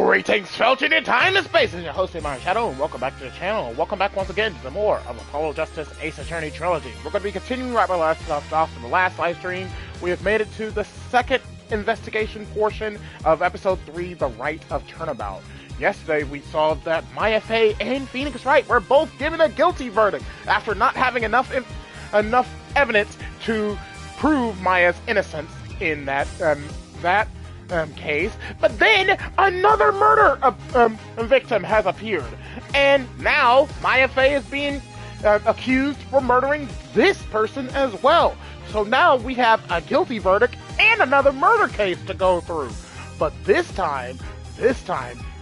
Greetings, felching in time and space. This is your host, TheAmariaShadow, and welcome back to the channel. Welcome back once again to more of Apollo Justice Ace Attorney Trilogy. We're going to be continuing right where we left off from the last live stream. We have made it to the second investigation portion of episode 3, The Right of Turnabout. Yesterday, we saw that Maya Fey and Phoenix Wright were both given a guilty verdict after not having enough evidence to prove Maya's innocence in that case. But then another murder victim has appeared, and now Maya Fey is being accused for murdering this person as well. So now we have a guilty verdict and another murder case to go through. But this time,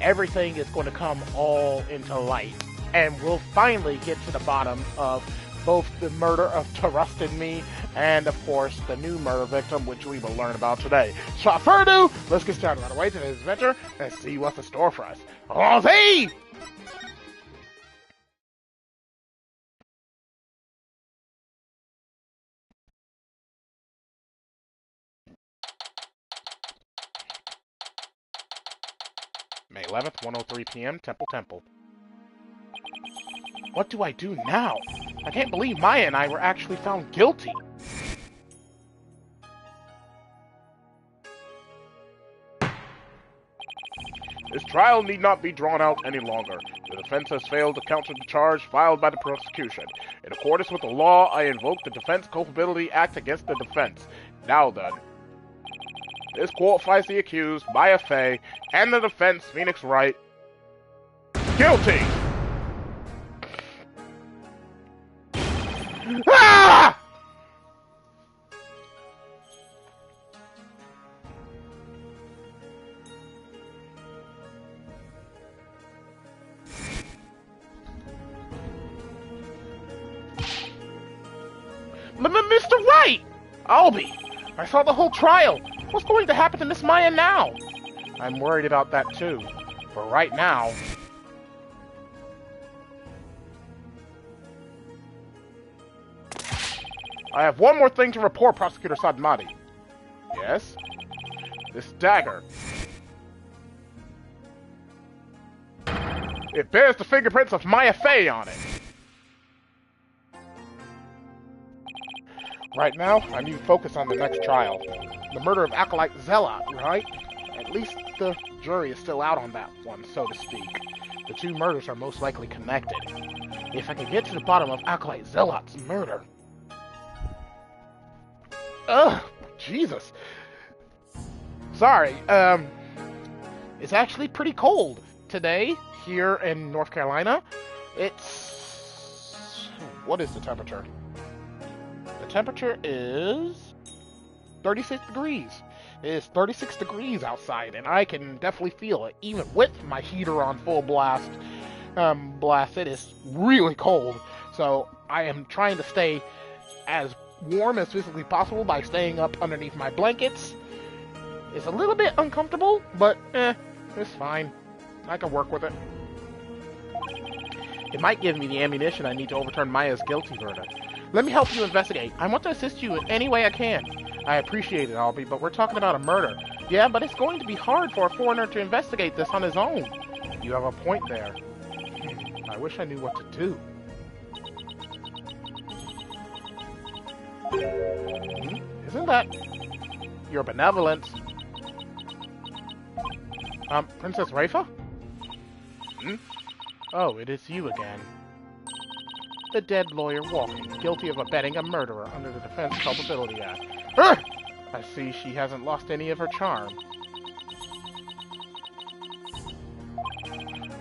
everything is going to come all into light, and we'll finally get to the bottom of both the murder of Trust in Me and, of course, the new murder victim, which we will learn about today. So without further ado, let's get started right away to today's adventure and see what's in store for us. Allons-y! May 11th, 1:03 p.m., Temple. What do I do now? I can't believe Maya and I were actually found guilty. This trial need not be drawn out any longer. The defense has failed to counter the charge filed by the prosecution. In accordance with the law, I invoke the Defense Culpability Act against the defense. Now then. This qualifies the accused, Maya Fey, and the defense, Phoenix Wright, guilty! Ah! Mr. Wright! Albie! I saw the whole trial. What's going to happen to Miss Maya now? I'm worried about that too. For right now... I have one more thing to report, Prosecutor Sadmati. Yes? This dagger. It bears the fingerprints of Maya Fey on it. Right now, I need to focus on the next trial. The murder of Acolyte Zealot, right? At least the jury is still out on that one, so to speak. The two murders are most likely connected. If I can get to the bottom of Acolyte Zealot's murder... Ugh, Jesus. Sorry, it's actually pretty cold today here in North Carolina. It's... What is the temperature? The temperature is 36 degrees. It is 36 degrees outside, and I can definitely feel it. Even with my heater on full blast, it is really cold. So I am trying to stay as warm as physically possible by staying up underneath my blankets. It's a little bit uncomfortable, but it's fine. I can work with it. It might give me the ammunition I need to overturn Maya's guilty verdict. Let me help you investigate. I want to assist you in any way I can. I appreciate it, Albie, but we're talking about a murder. Yeah, but it's going to be hard for a foreigner to investigate this on his own. You have a point there. I wish I knew what to do. Isn't that your benevolence? Princess Rafa? Oh, it is you again. The dead lawyer walking, guilty of abetting a murderer under the Defense Culpability Act. I see she hasn't lost any of her charm.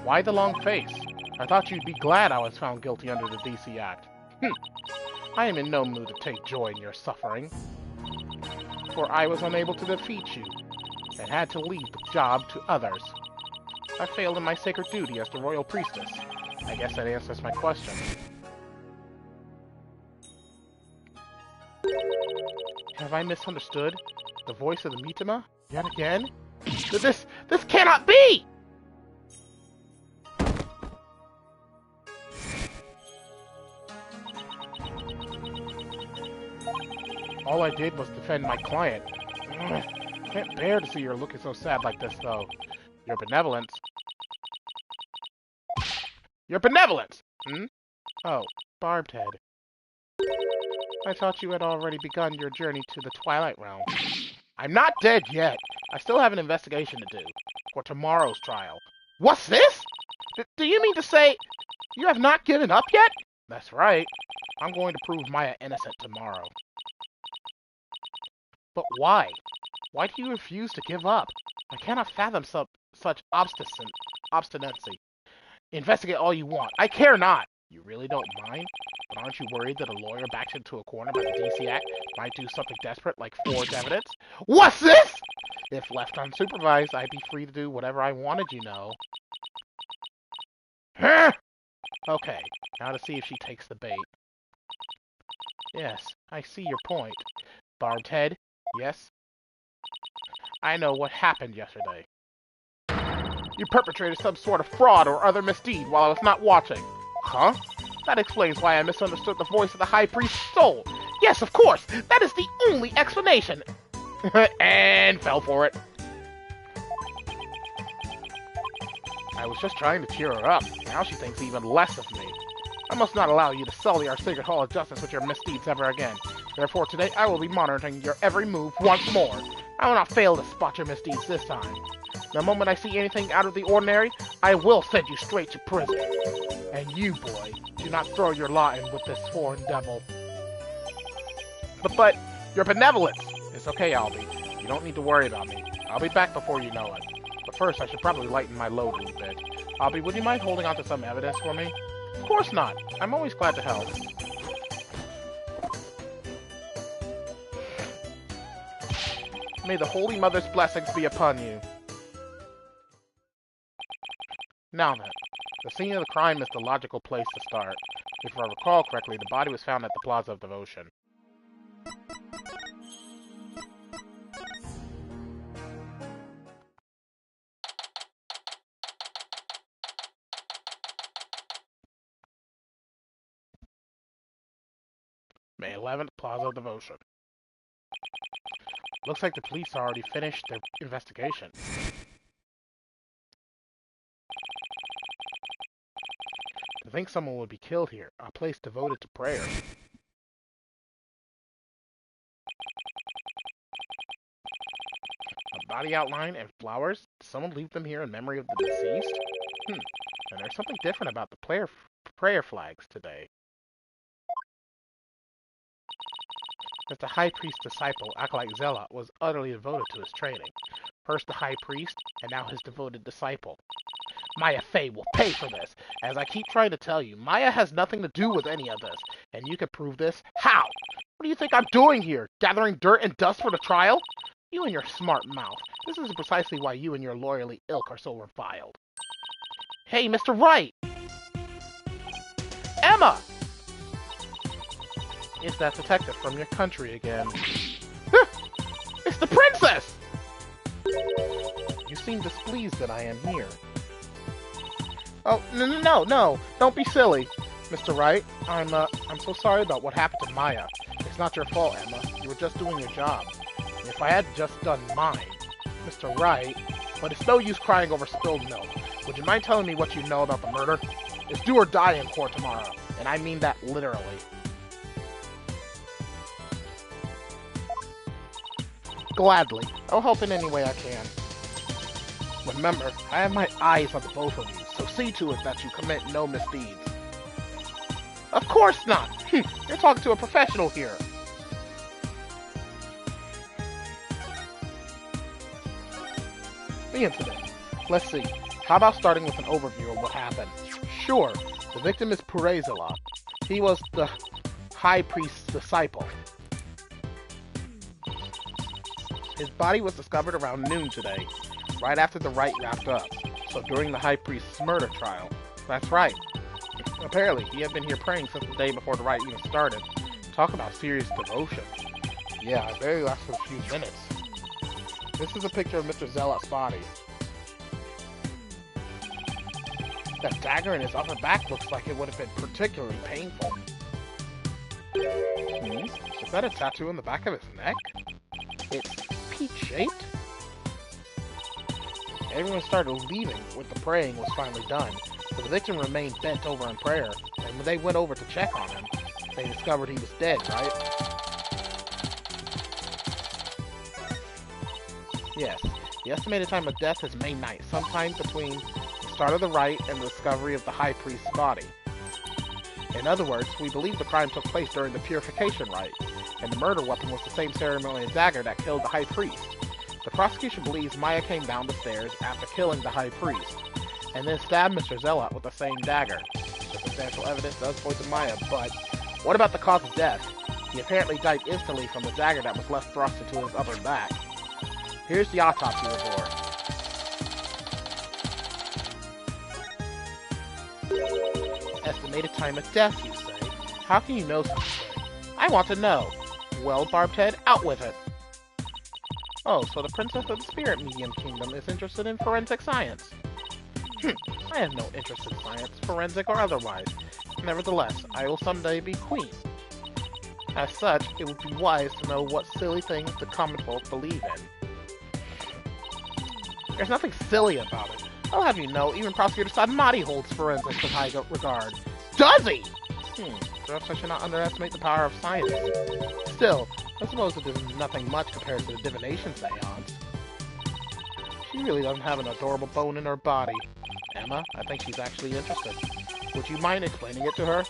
Why the long face? I thought you'd be glad I was found guilty under the DC Act. I am in no mood to take joy in your suffering, for I was unable to defeat you, and had to leave the job to others. I failed in my sacred duty as the royal priestess. I guess that answers my question. Have I misunderstood? The voice of the Mitama? Yet again? This cannot be! All I did was defend my client. Can't bear to see her looking so sad like this, though. Your benevolence? Your benevolence! Hmm? Oh, Barbed Head. I thought you had already begun your journey to the Twilight Realm. I'm not dead yet. I still have an investigation to do for tomorrow's trial. What's this? Do you mean to say you have not given up yet? That's right. I'm going to prove Maya innocent tomorrow. But why? Why do you refuse to give up? I cannot fathom such obstinacy. Investigate all you want. I care not. You really don't mind? But aren't you worried that a lawyer backed into a corner by the DC Act might do something desperate like forge evidence? What's this? If left unsupervised, I'd be free to do whatever I wanted, you know. Huh? Okay, now to see if she takes the bait. Yes, I see your point. Barbed Head, yes? I know what happened yesterday. You perpetrated some sort of fraud or other misdeed while I was not watching. Huh? That explains why I misunderstood the voice of the High Priest's soul. Yes, of course! That is the only explanation! And fell for it. I was just trying to cheer her up. Now she thinks even less of me. I must not allow you to sully our sacred hall of justice with your misdeeds ever again. Therefore, today I will be monitoring your every move once more. I will not fail to spot your misdeeds this time. The moment I see anything out of the ordinary, I will send you straight to prison. And you, boy, do not throw your lot in with this foreign devil. But, your benevolence! It's okay, Albie. You don't need to worry about me. I'll be back before you know it. But first, I should probably lighten my load a little bit. Albie, would you mind holding on to some evidence for me? Of course not. I'm always glad to help. May the Holy Mother's blessings be upon you. Now then, the scene of the crime is the logical place to start. If I recall correctly, the body was found at the Plaza of Devotion. May 11th, Plaza of Devotion. Looks like the police already finished their investigation. To think someone would be killed here, a place devoted to prayer. A body outline and flowers? Did someone leave them here in memory of the deceased? And there's something different about the prayer flags today. As the High Priest's disciple, Acolyte Zealot was utterly devoted to his training. First the High Priest, and now his devoted disciple. Maya Fey will pay for this. As I keep trying to tell you, Maya has nothing to do with any of this. And you can prove this. How? What do you think I'm doing here? Gathering dirt and dust for the trial? You and your smart mouth. This is precisely why you and your lawyerly ilk are so reviled. Hey, Mr. Wright! Emma! It's that detective from your country again. It's the princess! You seem displeased that I am here. Oh, no, don't be silly. Mr. Wright, I'm so sorry about what happened to Maya. It's not your fault, Emma. You were just doing your job. If I had just done mine, Mr. Wright, but it's no use crying over spilled milk. Would you mind telling me what you know about the murder? It's do or die in court tomorrow, and I mean that literally. Gladly. I'll help in any way I can. Remember, I have my eyes on the both of you, so see to it that you commit no misdeeds. Of course not! You're talking to a professional here. The incident. Let's see. How about starting with an overview of what happened? Sure. The victim is Purezala. He was the High Priest's disciple. His body was discovered around noon today, right after the rite wrapped up, so during the High Priest's murder trial. That's right. Apparently, he had been here praying since the day before the rite even started. Talk about serious devotion. Yeah, it barely lasted a few minutes. This is a picture of Mr. Zealot's body. That dagger in his upper back looks like it would have been particularly painful. Is that a tattoo on the back of his neck? It's peach-shaped? Everyone started leaving when the praying was finally done, but the victim remained bent over in prayer, and when they went over to check on him, they discovered he was dead, right? Yes, the estimated time of death is May 9th, sometime between the start of the rite and the discovery of the High Priest's body. In other words, we believe the crime took place during the purification rite, and the murder weapon was the same ceremonial dagger that killed the High Priest. The prosecution believes Maya came down the stairs after killing the High Priest, and then stabbed Mr. Zealot with the same dagger. The substantial evidence does point to Maya, but what about the cause of death? He apparently died instantly from the dagger that was left thrust into his upper back. Here's the autopsy report. Estimated time of death, you say? How can you know such a thing? I want to know. Well, Barbed Head, out with it. Oh, so the Princess of the Spirit Medium Kingdom is interested in forensic science. I have no interest in science, forensic or otherwise. Nevertheless, I will someday be queen. As such, it would be wise to know what silly things the common folk believe in. There's nothing silly about it. I'll have you know, even Prosecutor Sadamati holds forensics in high regard. Does he? Perhaps I should not underestimate the power of science. Still, I suppose it is nothing much compared to the divination seance. She really doesn't have an adorable bone in her body. Emma, I think she's actually interested. Would you mind explaining it to her?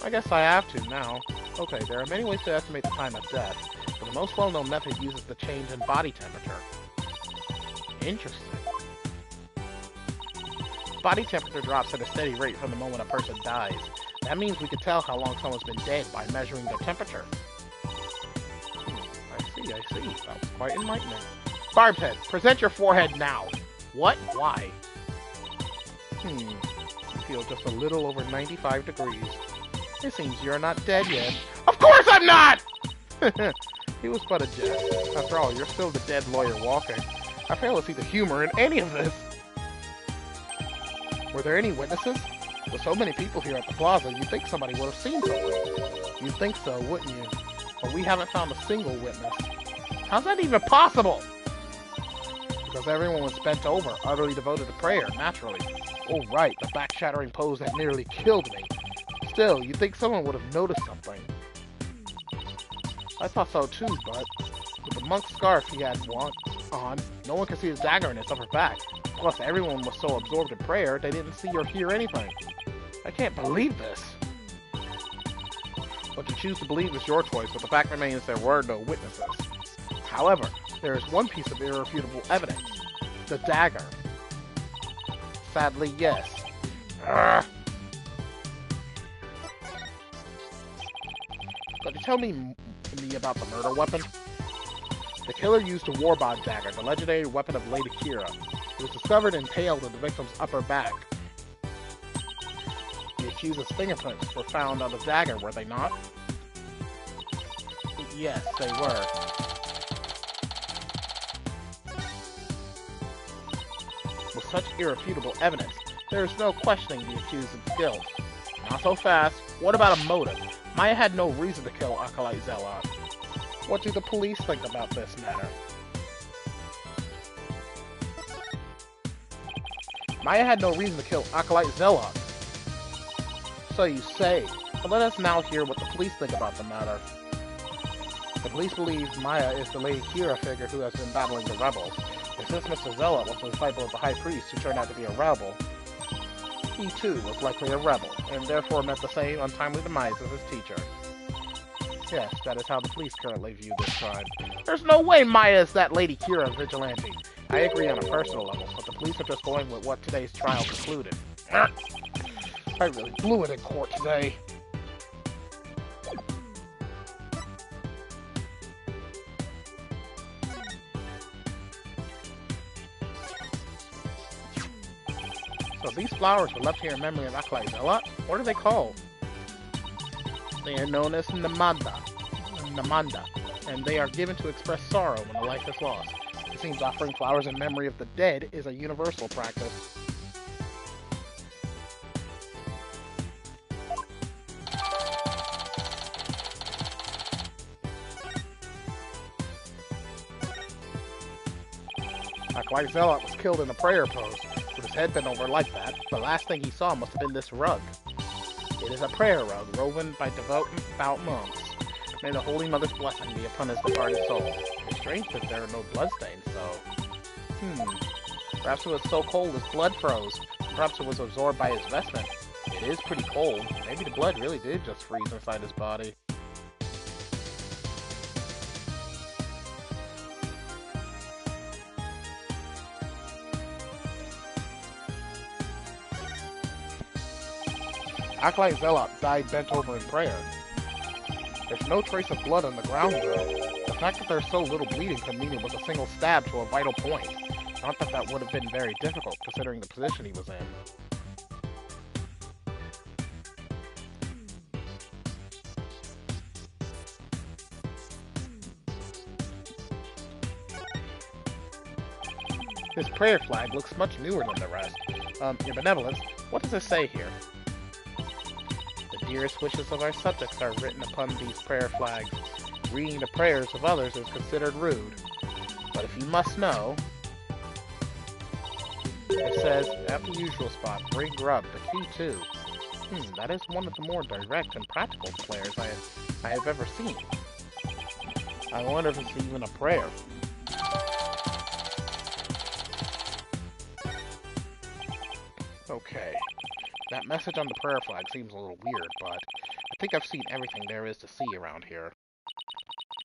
I guess I have to now. Okay, there are many ways to estimate the time of death, but the most well-known method uses the change in body temperature. Interesting. Body temperature drops at a steady rate from the moment a person dies. That means we can tell how long someone's been dead by measuring their temperature. I see. That was quite enlightening. Barbed Head, present your forehead now. What? Why? I feel just a little over 95 degrees. It seems you're not dead yet. Of course I'm not! It was but a jest. After all, you're still the dead lawyer walking. I fail to see the humor in any of this. Were there any witnesses? With so many people here at the plaza, you'd think somebody would have seen something. You'd think so, wouldn't you? But we haven't found a single witness. How's that even possible? Because everyone was bent over, utterly devoted to prayer, naturally. Oh right, the back-shattering pose that nearly killed me. Still, you'd think someone would have noticed something. I thought so too, but with the monk's scarf he had on, no one could see his dagger in his upper back. Plus, everyone was so absorbed in prayer, they didn't see or hear anything. I can't believe this. What you choose to believe is your choice, but the fact remains there were no witnesses. However, there is one piece of irrefutable evidence. The dagger. Sadly, yes. Urgh. Could you tell me about the murder weapon? The killer used a warbond dagger, the legendary weapon of Lady Kira. It was discovered impaled in the victim's upper back. The accuser's fingerprints were found on the dagger, were they not? Yes, they were. With such irrefutable evidence, there is no questioning the accused's guilt. Not so fast. What about a motive? Maya had no reason to kill Acolyte Zealot. What do the police think about this matter? Maya had no reason to kill Acolyte Zealot. So you say. But let us now hear what the police think about the matter. The police believe Maya is the Lady Kira figure who has been battling the rebels. And since Mr. Zealot was the disciple of the High Priest who turned out to be a rebel, he too was likely a rebel, and therefore met the same untimely demise as his teacher. Yes, that is how the police currently view this crime. There's no way Maya is that Lady Kira vigilante. I agree on a personal level, but the police are just going with what today's trial concluded. I really blew it in court today. So these flowers were left here in memory of Acolyte Zealot? What are they called? They are known as Namanda, and they are given to express sorrow when a life is lost. It seems offering flowers in memory of the dead is a universal practice. Acolyte Zealot was killed in a prayer pose, with his head bent over like that. The last thing he saw must have been this rug. It is a prayer rug woven by devout Bout monks. May the Holy Mother's blessing be upon his departed soul. It's strange that there are no bloodstains, though. Perhaps it was so cold his blood froze. Perhaps it was absorbed by his vestment. It is pretty cold. Maybe the blood really did just freeze inside his body. Acolyte Zealot died bent over in prayer. There's no trace of blood on the ground, though. The fact that there's so little bleeding could mean it was a single stab to a vital point. Not that that would have been very difficult, considering the position he was in. This prayer flag looks much newer than the rest. Your Benevolence, what does it say here? The dearest wishes of our subjects are written upon these prayer flags. Reading the prayers of others is considered rude. But if you must know, it says, at the usual spot, bring grub, the key too. That is one of the more direct and practical prayers I have ever seen. I wonder if it's even a prayer. Okay. That message on the prayer flag seems a little weird, but I think I've seen everything there is to see around here.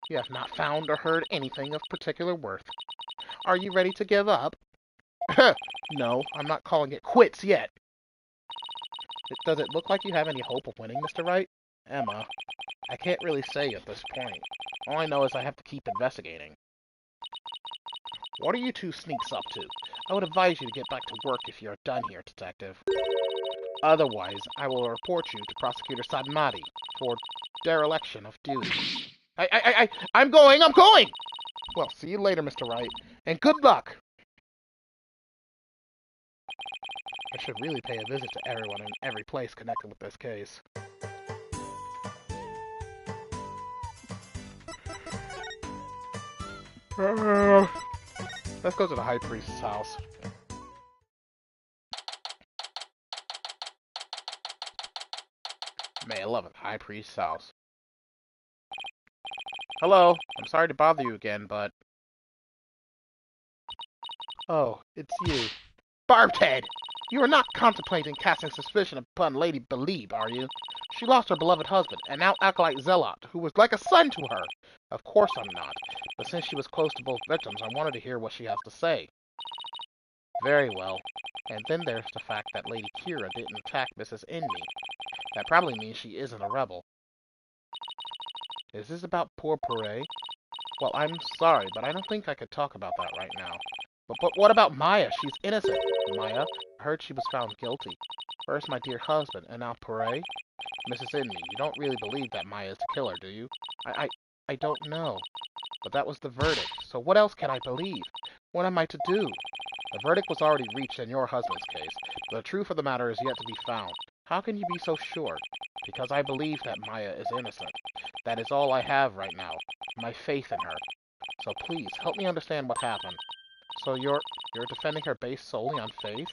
You have not found or heard anything of particular worth. Are you ready to give up? No, I'm not calling it quits yet. Does it look like you have any hope of winning, Mr. Wright? Emma, I can't really say at this point. All I know is I have to keep investigating. What are you two sneaks up to? I would advise you to get back to work if you're done here, Detective. Otherwise, I will report you to Prosecutor Sadamati for dereliction of duty. I'm going! Well, see you later, Mr. Wright, and good luck! I should really pay a visit to everyone in every place connected with this case. Let's go to the High Priest's house. May 11th, High Priest's house. Hello, I'm sorry to bother you again, but... Oh, it's you. Barbed head! You are not contemplating casting suspicion upon Lady Belieb, are you? She lost her beloved husband, and now Acolyte Zealot, who was like a son to her. Of course I'm not, but since she was close to both victims, I wanted to hear what she has to say. Very well. And then there's the fact that Lady Kira didn't attack Mrs. Inmee. That probably means she isn't a rebel. Is this about poor Puree? Well, I'm sorry, but I don't think I could talk about that right now. But what about Maya? She's innocent. Maya? I heard she was found guilty. First my dear husband, and now Puree? Mrs. Inmee, you don't really believe that Maya is the killer, do you? I don't know. But that was the verdict, so what else can I believe? What am I to do? The verdict was already reached in your husband's case, but the truth of the matter is yet to be found. How can you be so sure? Because I believe that Maya is innocent. That is all I have right now. My faith in her. So please, help me understand what happened. So you're defending her based solely on faith?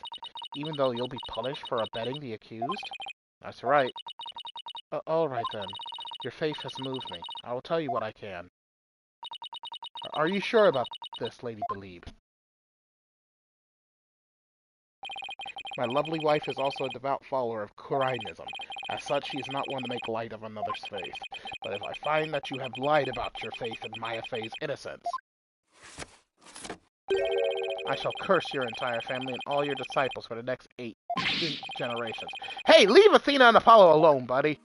Even though you'll be punished for abetting the accused? That's right. Alright then. Your faith has moved me. I will tell you what I can. Are you sure about this, Lady Belieb? My lovely wife is also a devout follower of Kurainism. As such, she is not one to make light of another's faith. But if I find that you have lied about your faith in Maya Fey's innocence, I shall curse your entire family and all your disciples for the next 8 generations. Hey, leave Athena and Apollo alone, buddy!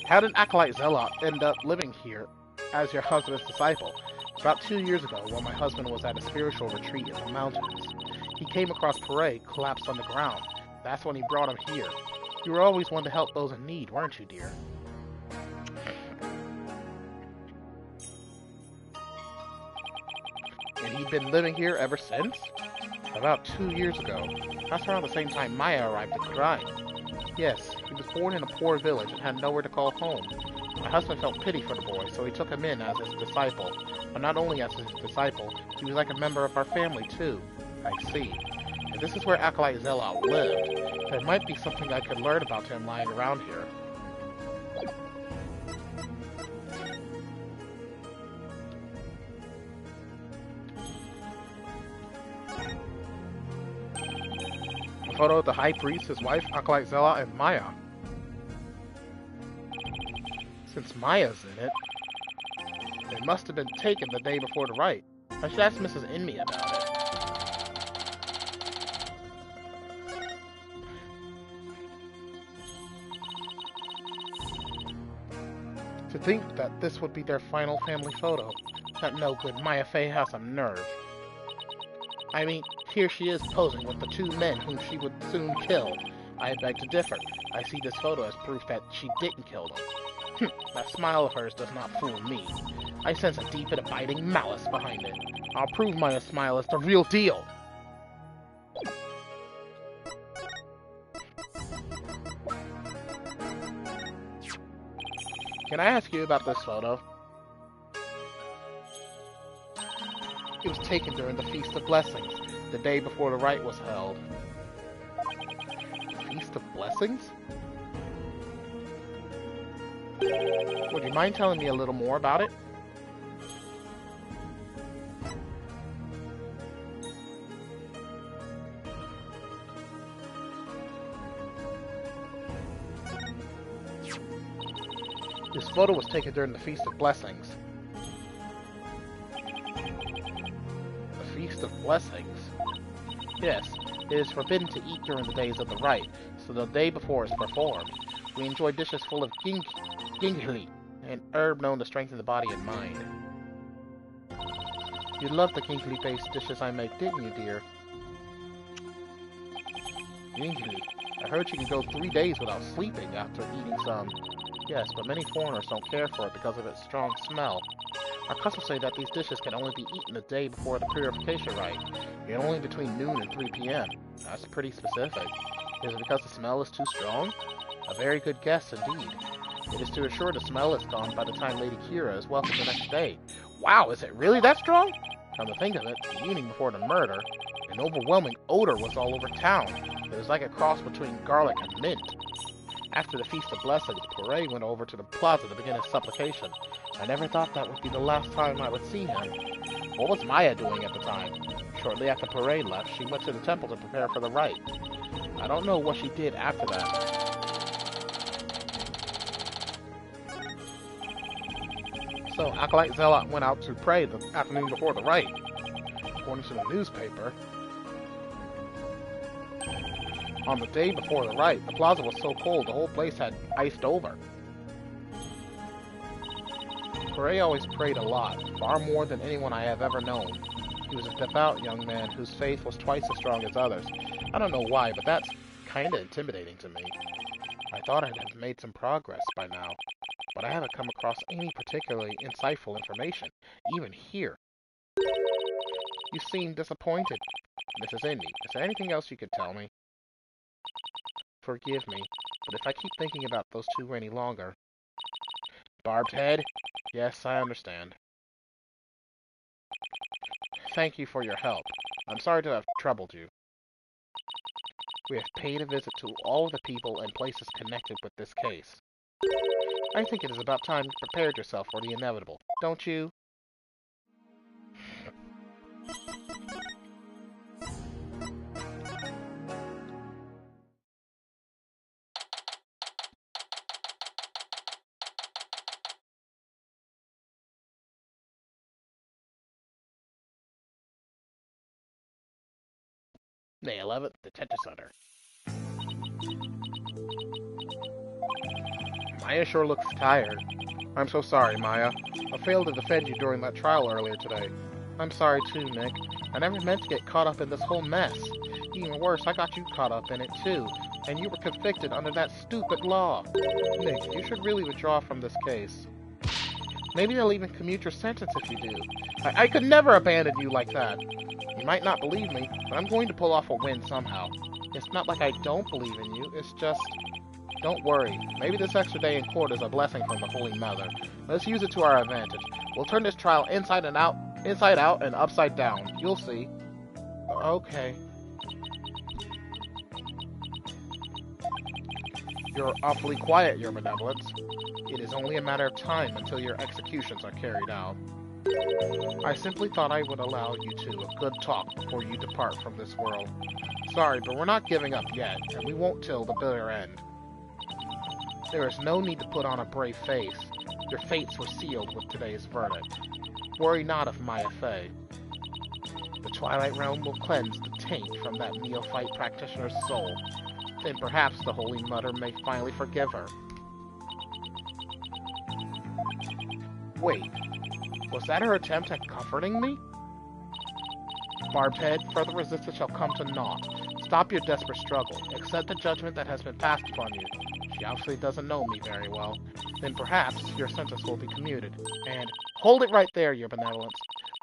How did Acolyte Zealot end up living here as your husband's disciple? About 2 years ago, while my husband was at a spiritual retreat in the mountains, he came across Puree collapsed on the ground. That's when he brought him here. You were always one to help those in need, weren't you, dear? And he been living here ever since? About 2 years ago. That's around the same time Maya arrived at Kurai. Yes, he was born in a poor village and had nowhere to call home. My husband felt pity for the boy, so he took him in as his disciple. But not only as his disciple, he was like a member of our family, too. I see. If this is where Acolyte Zealot lived, there might be something I could learn about him lying around here. A photo of the High Priest, his wife, Acolyte Zealot, and Maya. Since Maya's in it, it must have been taken the day before the rite. I should ask Mrs. Inmi about it. To think that this would be their final family photo. That no good Maya Fey has some nerve. I mean, here she is posing with the 2 men whom she would soon kill. I beg to differ. I see this photo as proof that she didn't kill them. That smile of hers does not fool me. I sense a deep and abiding malice behind it. I'll prove Maya's smile is the real deal. Can I ask you about this photo? It was taken during the Feast of Blessings, the day before the rite was held. Feast of Blessings? Would you mind telling me a little more about it? This photo was taken during the Feast of Blessings. The Feast of Blessings? Yes, it is forbidden to eat during the days of the rite, so the day before is performed. We enjoy dishes full of ginghli, an herb known to strengthen the body and mind. You loved the ginghli-based dishes I make, didn't you, dear? Ginghli. I heard you can go 3 days without sleeping after eating some. Yes, but many foreigners don't care for it because of its strong smell. Our customs say that these dishes can only be eaten the day before the purification rite, and only between noon and 3 p.m. That's pretty specific. Is it because the smell is too strong? A very good guess indeed. It is to assure the smell is gone by the time Lady Kira is welcome the next day. Wow, is it really that strong? Come to think of it, the evening before the murder, an overwhelming odor was all over town. It was like a cross between garlic and mint. After the Feast of Blessings, Puree went over to the plaza to begin his supplication. I never thought that would be the last time I would see him. What was Maya doing at the time? Shortly after Puree left, she went to the temple to prepare for the rite. I don't know what she did after that. So, Acolyte Zealot went out to pray the afternoon before the rite. According to the newspaper, on the day before the rite, the plaza was so cold the whole place had iced over. Puree always prayed a lot, far more than anyone I have ever known. He was a devout young man whose faith was twice as strong as others. I don't know why, but that's kinda intimidating to me. I thought I'd have made some progress by now, but I haven't come across any particularly insightful information, even here. You seem disappointed. Mrs. Indy, is there anything else you could tell me? Forgive me, but if I keep thinking about those 2 any longer... Barbed head? Yes, I understand. Thank you for your help. I'm sorry to have troubled you. We have paid a visit to all of the people and places connected with this case. I think it is about time you prepared yourself for the inevitable, don't you? Day 11th, Detention Center. Maya sure looks tired. I'm so sorry, Maya. I failed to defend you during that trial earlier today. I'm sorry too, Nick. I never meant to get caught up in this whole mess. Even worse, I got you caught up in it too, and you were convicted under that stupid law. Nick, you should really withdraw from this case. Maybe they'll even commute your sentence if you do. I could never abandon you like that. You might not believe me, but I'm going to pull off a win somehow. It's not like I don't believe in you, it's just... Don't worry. Maybe this extra day in court is a blessing from the Holy Mother. Let's use it to our advantage. We'll turn this trial inside out and upside down. You'll see. Okay. You're awfully quiet, Your Benevolence. It is only a matter of time until your executions are carried out. I simply thought I would allow you two a good talk before you depart from this world. Sorry, but we're not giving up yet, and we won't till the bitter end. There is no need to put on a brave face. Your fates were sealed with today's verdict. Worry not of Maya Fey. The Twilight Realm will cleanse the taint from that neophyte practitioner's soul. Then perhaps the Holy Mother may finally forgive her. Wait, was that her attempt at comforting me? Barbed head, further resistance shall come to naught. Stop your desperate struggle. Accept the judgment that has been passed upon you. She obviously doesn't know me very well. Then perhaps your sentence will be commuted. And hold it right there, Your Benevolence.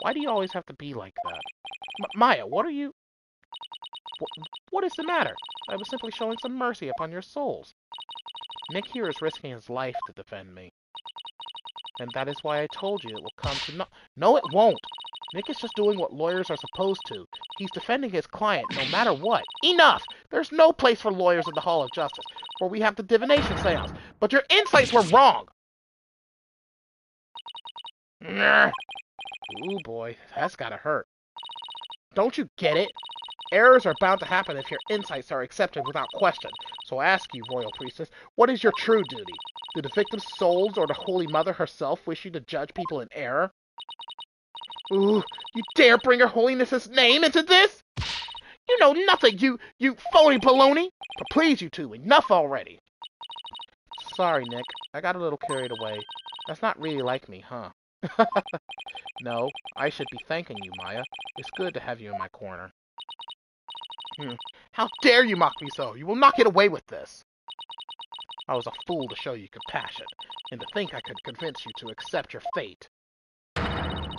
Why do you always have to be like that? Maya, what are you... What is the matter? I was simply showing some mercy upon your souls. Nick here is risking his life to defend me. And that is why I told you it will come to No, it won't! Nick is just doing what lawyers are supposed to. He's defending his client no matter what. Enough! There's no place for lawyers in the Hall of Justice, where we have the divination seance. But your insights were wrong! Ooh boy, that's gotta hurt. Don't you get it? Errors are bound to happen if your insights are accepted without question. So I ask you, Royal Priestess, what is your true duty? Do the victims' souls or the Holy Mother herself wish you to judge people in error? Ooh, you dare bring Her Holiness's name into this? You know nothing, you phony baloney! But please, you two, enough already! Sorry, Nick. I got a little carried away. That's not really like me, huh? No, I should be thanking you, Maya. It's good to have you in my corner. How dare you mock me so? You will not get away with this! I was a fool to show you compassion, and to think I could convince you to accept your fate.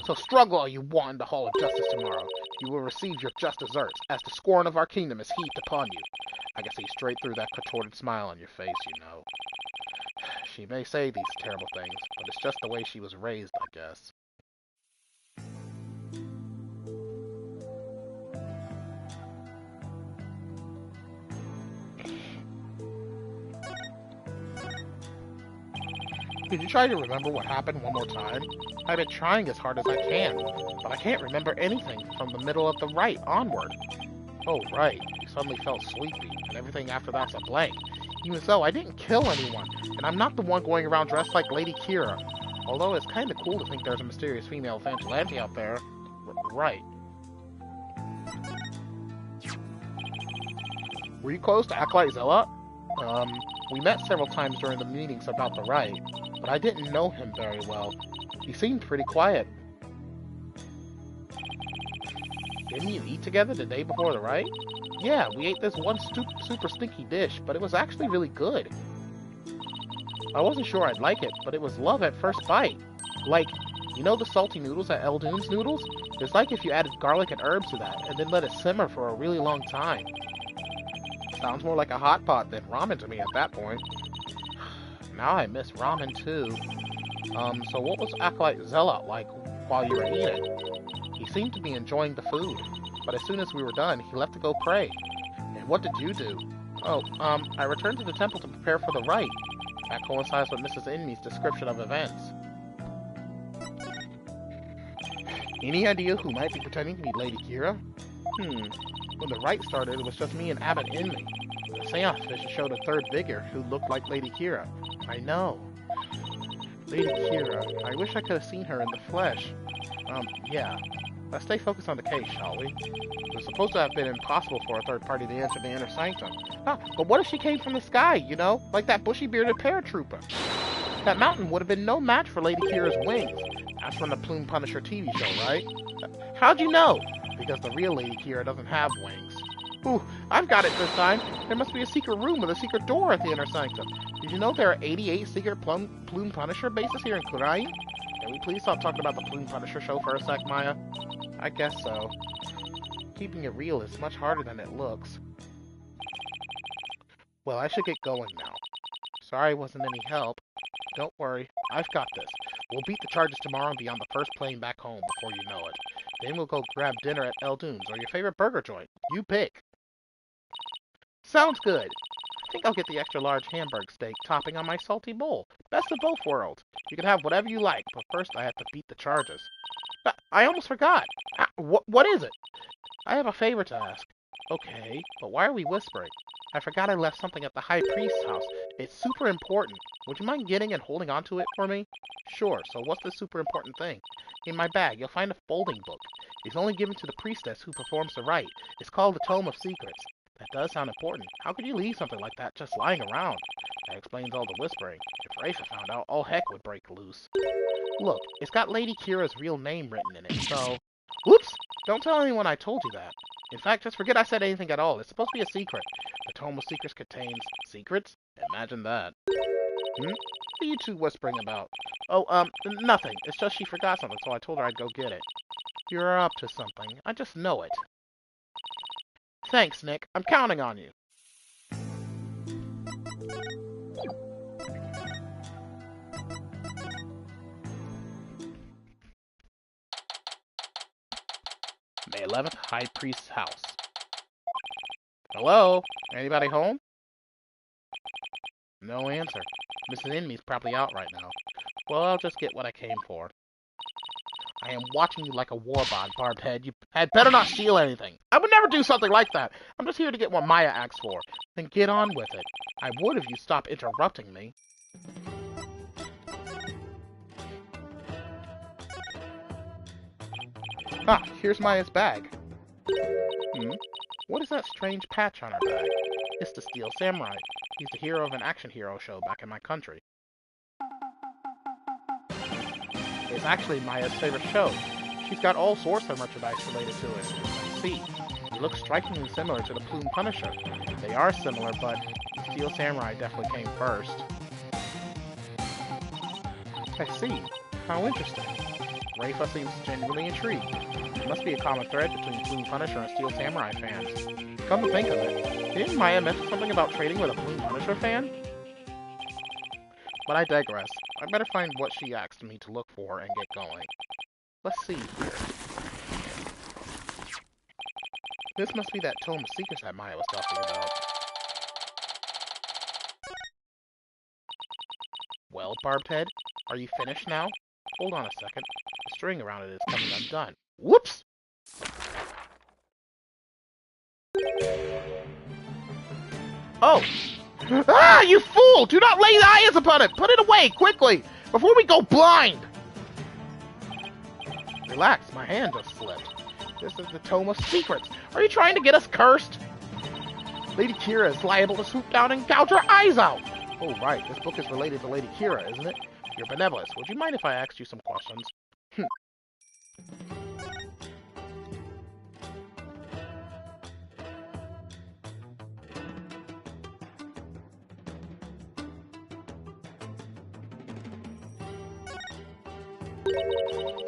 So struggle all you want in the Hall of Justice tomorrow. You will receive your just deserts, as the scorn of our kingdom is heaped upon you. I can see straight through that contorted smile on your face, you know. She may say these terrible things, but it's just the way she was raised, I guess. Could you try to remember what happened one more time? I've been trying as hard as I can, but I can't remember anything from the middle of the right onward. Oh, right. You suddenly felt sleepy, and everything after that's a blank. Even so, I didn't kill anyone, and I'm not the one going around dressed like Lady Kira. Although it's kinda cool to think there's a mysterious female vigilante out there. Right. Were you close to Acolyte Zella? We met several times during the meetings about the right, but I didn't know him very well. He seemed pretty quiet. Didn't you eat together the day before the right? Yeah, we ate this one super stinky dish, but it was actually really good. I wasn't sure I'd like it, but it was love at first bite. Like, you know the salty noodles at Eldoon's Noodles? It's like if you added garlic and herbs to that, and then let it simmer for a really long time. Sounds more like a hot pot than ramen to me at that point. Now I miss ramen too. So what was Acolyte Zella like while you were eating? He seemed to be enjoying the food, but as soon as we were done, he left to go pray. And what did you do? Oh, I returned to the temple to prepare for the rite. That coincides with Mrs. Inme's description of events. Any idea who might be pretending to be Lady Kira? When the rite started, it was just me and Abbot Inme. The seance vision showed a third figure who looked like Lady Kira. I know. Lady Kira. I wish I could have seen her in the flesh. Yeah. Let's stay focused on the case, shall we? It was supposed to have been impossible for a third party to enter the inner sanctum. But what if she came from the sky, you know? Like that bushy-bearded paratrooper? That mountain would have been no match for Lady Kira's wings. That's from the Plume Punisher TV show, right? How'd you know? Because the real Lady Kira doesn't have wings. Ooh, I've got it this time. There must be a secret room with a secret door at the inner sanctum. Did you know there are 88 secret Plume Punisher bases here in Kurain? Can we please stop talking about the Plume Punisher show for a sec, Maya? I guess so. Keeping it real is much harder than it looks. Well, I should get going now. Sorry it wasn't any help. Don't worry, I've got this. We'll beat the charges tomorrow and be on the first plane back home before you know it. Then we'll go grab dinner at El Dunes or your favorite burger joint. You pick. Sounds good. I think I'll get the extra large hamburg steak topping on my salty bowl. Best of both worlds. You can have whatever you like, but first I have to beat the charges. I almost forgot. What is it? I have a favor to ask. Okay, but why are we whispering? I forgot I left something at the High Priest's house. It's super important. Would you mind getting and holding on to it for me? Sure, so what's the super important thing? In my bag, you'll find a folding book. It's only given to the priestess who performs the rite. It's called the Tome of Secrets. That does sound important. How could you leave something like that just lying around? That explains all the whispering. If Rafa found out, all heck would break loose. Look, it's got Lady Kira's real name written in it, so... Whoops! Don't tell anyone I told you that. In fact, just forget I said anything at all. It's supposed to be a secret. The Tome of Secrets contains secrets? Imagine that. What are you two whispering about? Oh, nothing. It's just she forgot something, so I told her I'd go get it. You're up to something. I just know it. Thanks, Nick. I'm counting on you. May 11th, High Priest's house. Hello? Anybody home? No answer. Mrs. Inme's probably out right now. Well, I'll just get what I came for. I am watching you like a warbond, Barbed Head. You had better not steal anything. I would never do something like that. I'm just here to get what Maya asks for. Then get on with it. I would if you stopped interrupting me. Ah, here's Maya's bag. What is that strange patch on her bag? It's the Steel Samurai. He's the hero of an action hero show back in my country. It's actually Maya's favorite show. She's got all sorts of merchandise related to it. See, he looks strikingly similar to the Plume Punisher. They are similar, but Steel Samurai definitely came first. I see. How interesting. Rafa seems genuinely intrigued. There must be a common thread between Plume Punisher and Steel Samurai fans. Come to think of it, didn't Maya mention something about trading with a Plume Punisher fan? But I digress. I better find what she asked me to look for and get going. Let's see here. This must be that Tome of Secrets that Maya was talking about. Well, Barbed Head, are you finished now? Hold on a second. The string around it is coming undone. Whoops! Oh! Ah, you fool! Do not lay eyes upon it! Put it away, quickly! Before we go blind! Relax, my hand just slipped. This is the Tome of Secrets. Are you trying to get us cursed? Lady Kira is liable to swoop down and gouge our eyes out! Oh, right. This book is related to Lady Kira, isn't it? Your benevolence. Would you mind if I asked you some questions?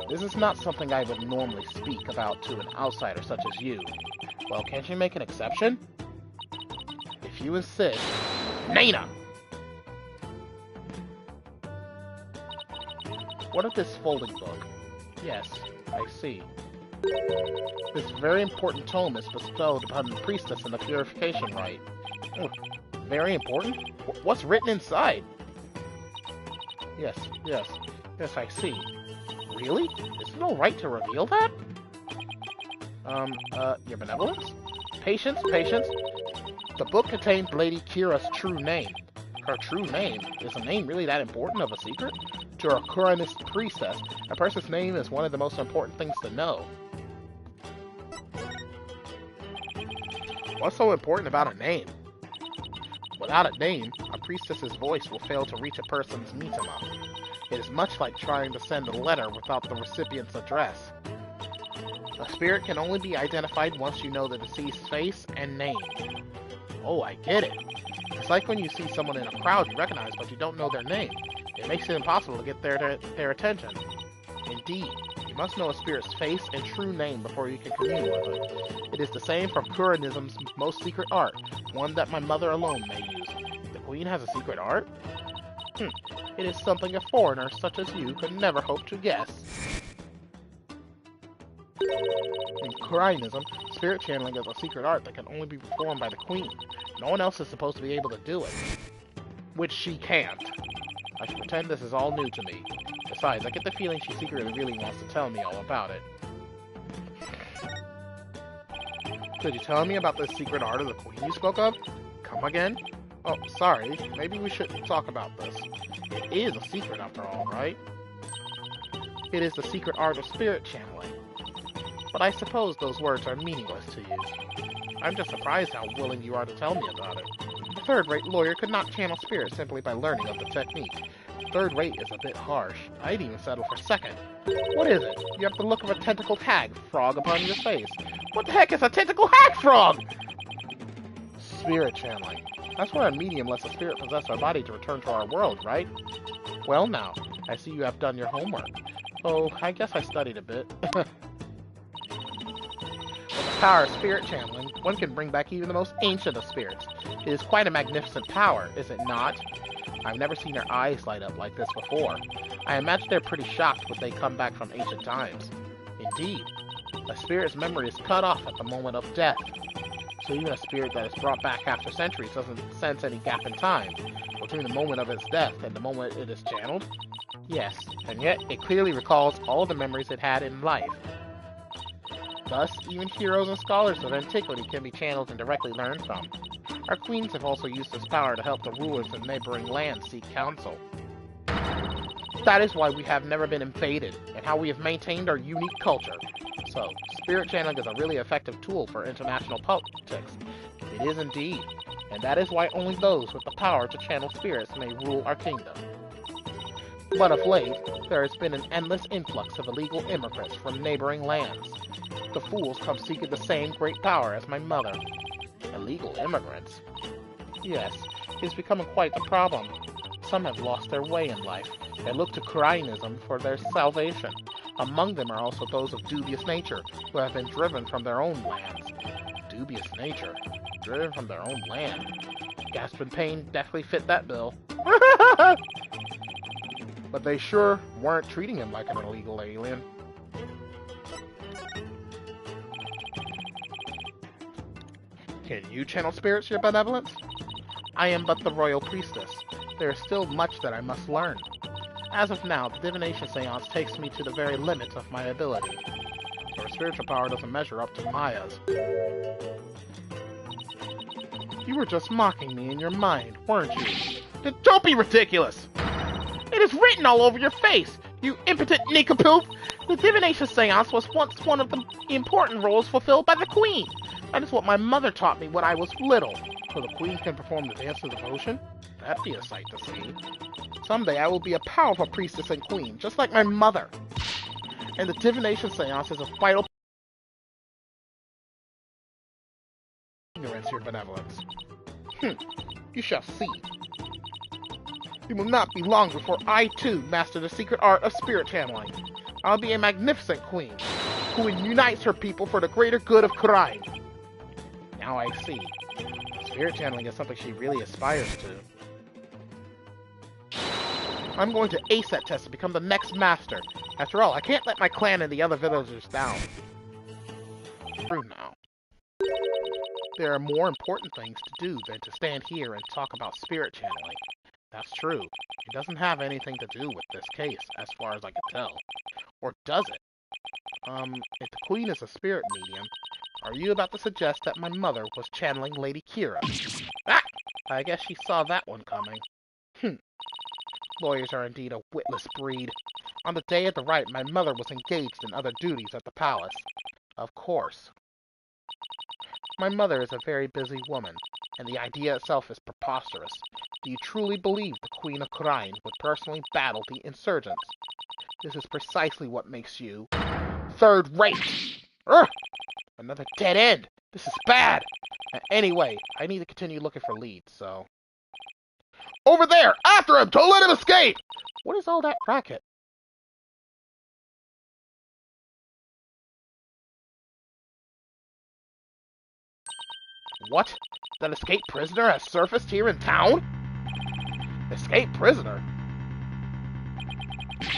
This is not something I would normally speak about to an outsider such as you. Well, can't you make an exception? If you insist... Nana! What of this folding book? Yes, I see. This very important tome is bestowed upon the priestess in the purification rite. Very important? What's written inside? Yes, I see. Really? Is there no right to reveal that? Your benevolence? Patience. The book contains Lady Kira's true name. Her true name? Is a name really that important of a secret? To a Kuranist priestess, a person's name is one of the most important things to know. What's so important about a name? Without a name, a priestess's voice will fail to reach a person's mitama. It is much like trying to send a letter without the recipient's address. A spirit can only be identified once you know the deceased's face and name. Oh, I get it. It's like when you see someone in a crowd you recognize but you don't know their name. It makes it impossible to get their attention. Indeed, you must know a spirit's face and true name before you can commune with it. It is the same from Kurinism's most secret art, one that my mother alone may use. The Queen has a secret art? It is something a foreigner such as you could never hope to guess. In Kurinism, spirit channeling is a secret art that can only be performed by the Queen. No one else is supposed to be able to do it. Which she can't. I should pretend this is all new to me. Besides, I get the feeling she secretly really wants to tell me all about it. Could you tell me about this secret art of the Queen you spoke of? Come again? Oh, sorry. Maybe we shouldn't talk about this. It is a secret after all, right? It is the secret art of spirit channeling. But I suppose those words are meaningless to you. I'm just surprised how willing you are to tell me about it. A third-rate lawyer could not channel spirits simply by learning of the technique. Third-rate is a bit harsh. I'd even settle for second. What is it? You have the look of a tentacled hag frog upon your face. What the heck is a tentacled hag frog? Spirit channeling. That's where a medium lets a spirit possess our body to return to our world, right? Well now, I see you have done your homework. Oh, I guess I studied a bit. With the power of spirit channeling, one can bring back even the most ancient of spirits. It is quite a magnificent power, is it not? I've never seen their eyes light up like this before. I imagine they're pretty shocked when they come back from ancient times. Indeed, a spirit's memory is cut off at the moment of death. So even a spirit that is brought back after centuries doesn't sense any gap in time between the moment of its death and the moment it is channeled? Yes, and yet it clearly recalls all the memories it had in life. Thus, even heroes and scholars of antiquity can be channeled and directly learned from. Our queens have also used this power to help the rulers of neighboring lands seek counsel. That is why we have never been invaded, and how we have maintained our unique culture. So, spirit channeling is a really effective tool for international politics. It is indeed, and that is why only those with the power to channel spirits may rule our kingdom. But of late, there has been an endless influx of illegal immigrants from neighboring lands. The fools come seeking the same great power as my mother. Illegal immigrants? Yes, it is becoming quite the problem. Some have lost their way in life. They look to Kurinism for their salvation. Among them are also those of dubious nature, who have been driven from their own lands. Dubious nature? Driven from their own land? Gasp and Pain definitely fit that bill. But they sure weren't treating him like an illegal alien. Can you channel spirits, your benevolence? I am but the royal priestess. There is still much that I must learn. As of now, the divination seance takes me to the very limit of my ability. Your spiritual power doesn't measure up to Maya's. You were just mocking me in your mind, weren't you? Then don't be ridiculous! It is written all over your face, you impotent nincompoop! The divination seance was once one of the important roles fulfilled by the Queen. That is what my mother taught me when I was little. So the Queen can perform the dance of devotion? That'd be a sight to see. Someday I will be a powerful priestess and queen, just like my mother. And the divination seance is a vital ignorance, your benevolence. You shall see. It will not be long before I, too, master the secret art of spirit channeling. I'll be a magnificent queen, who unites her people for the greater good of crime. Now I see. Spirit channeling is something she really aspires to. I'm going to ace that test and become the next master. After all, I can't let my clan and the other villagers down. True now. There are more important things to do than to stand here and talk about spirit channeling. That's true. It doesn't have anything to do with this case, as far as I can tell. Or does it? If the Queen is a spirit medium, are you about to suggest that my mother was channeling Lady Kira? Ah! I guess she saw that one coming. Lawyers are indeed a witless breed. On the day of the rite, my mother was engaged in other duties at the palace. Of course. My mother is a very busy woman, and the idea itself is preposterous. Do you truly believe the Queen of Khurain would personally battle the insurgents? This is precisely what makes you third rate. Urgh! Another dead end. This is bad. Anyway, I need to continue looking for leads, so... Over there! After him! Don't let him escape! What is all that racket? What? That escaped prisoner has surfaced here in town? Escaped prisoner?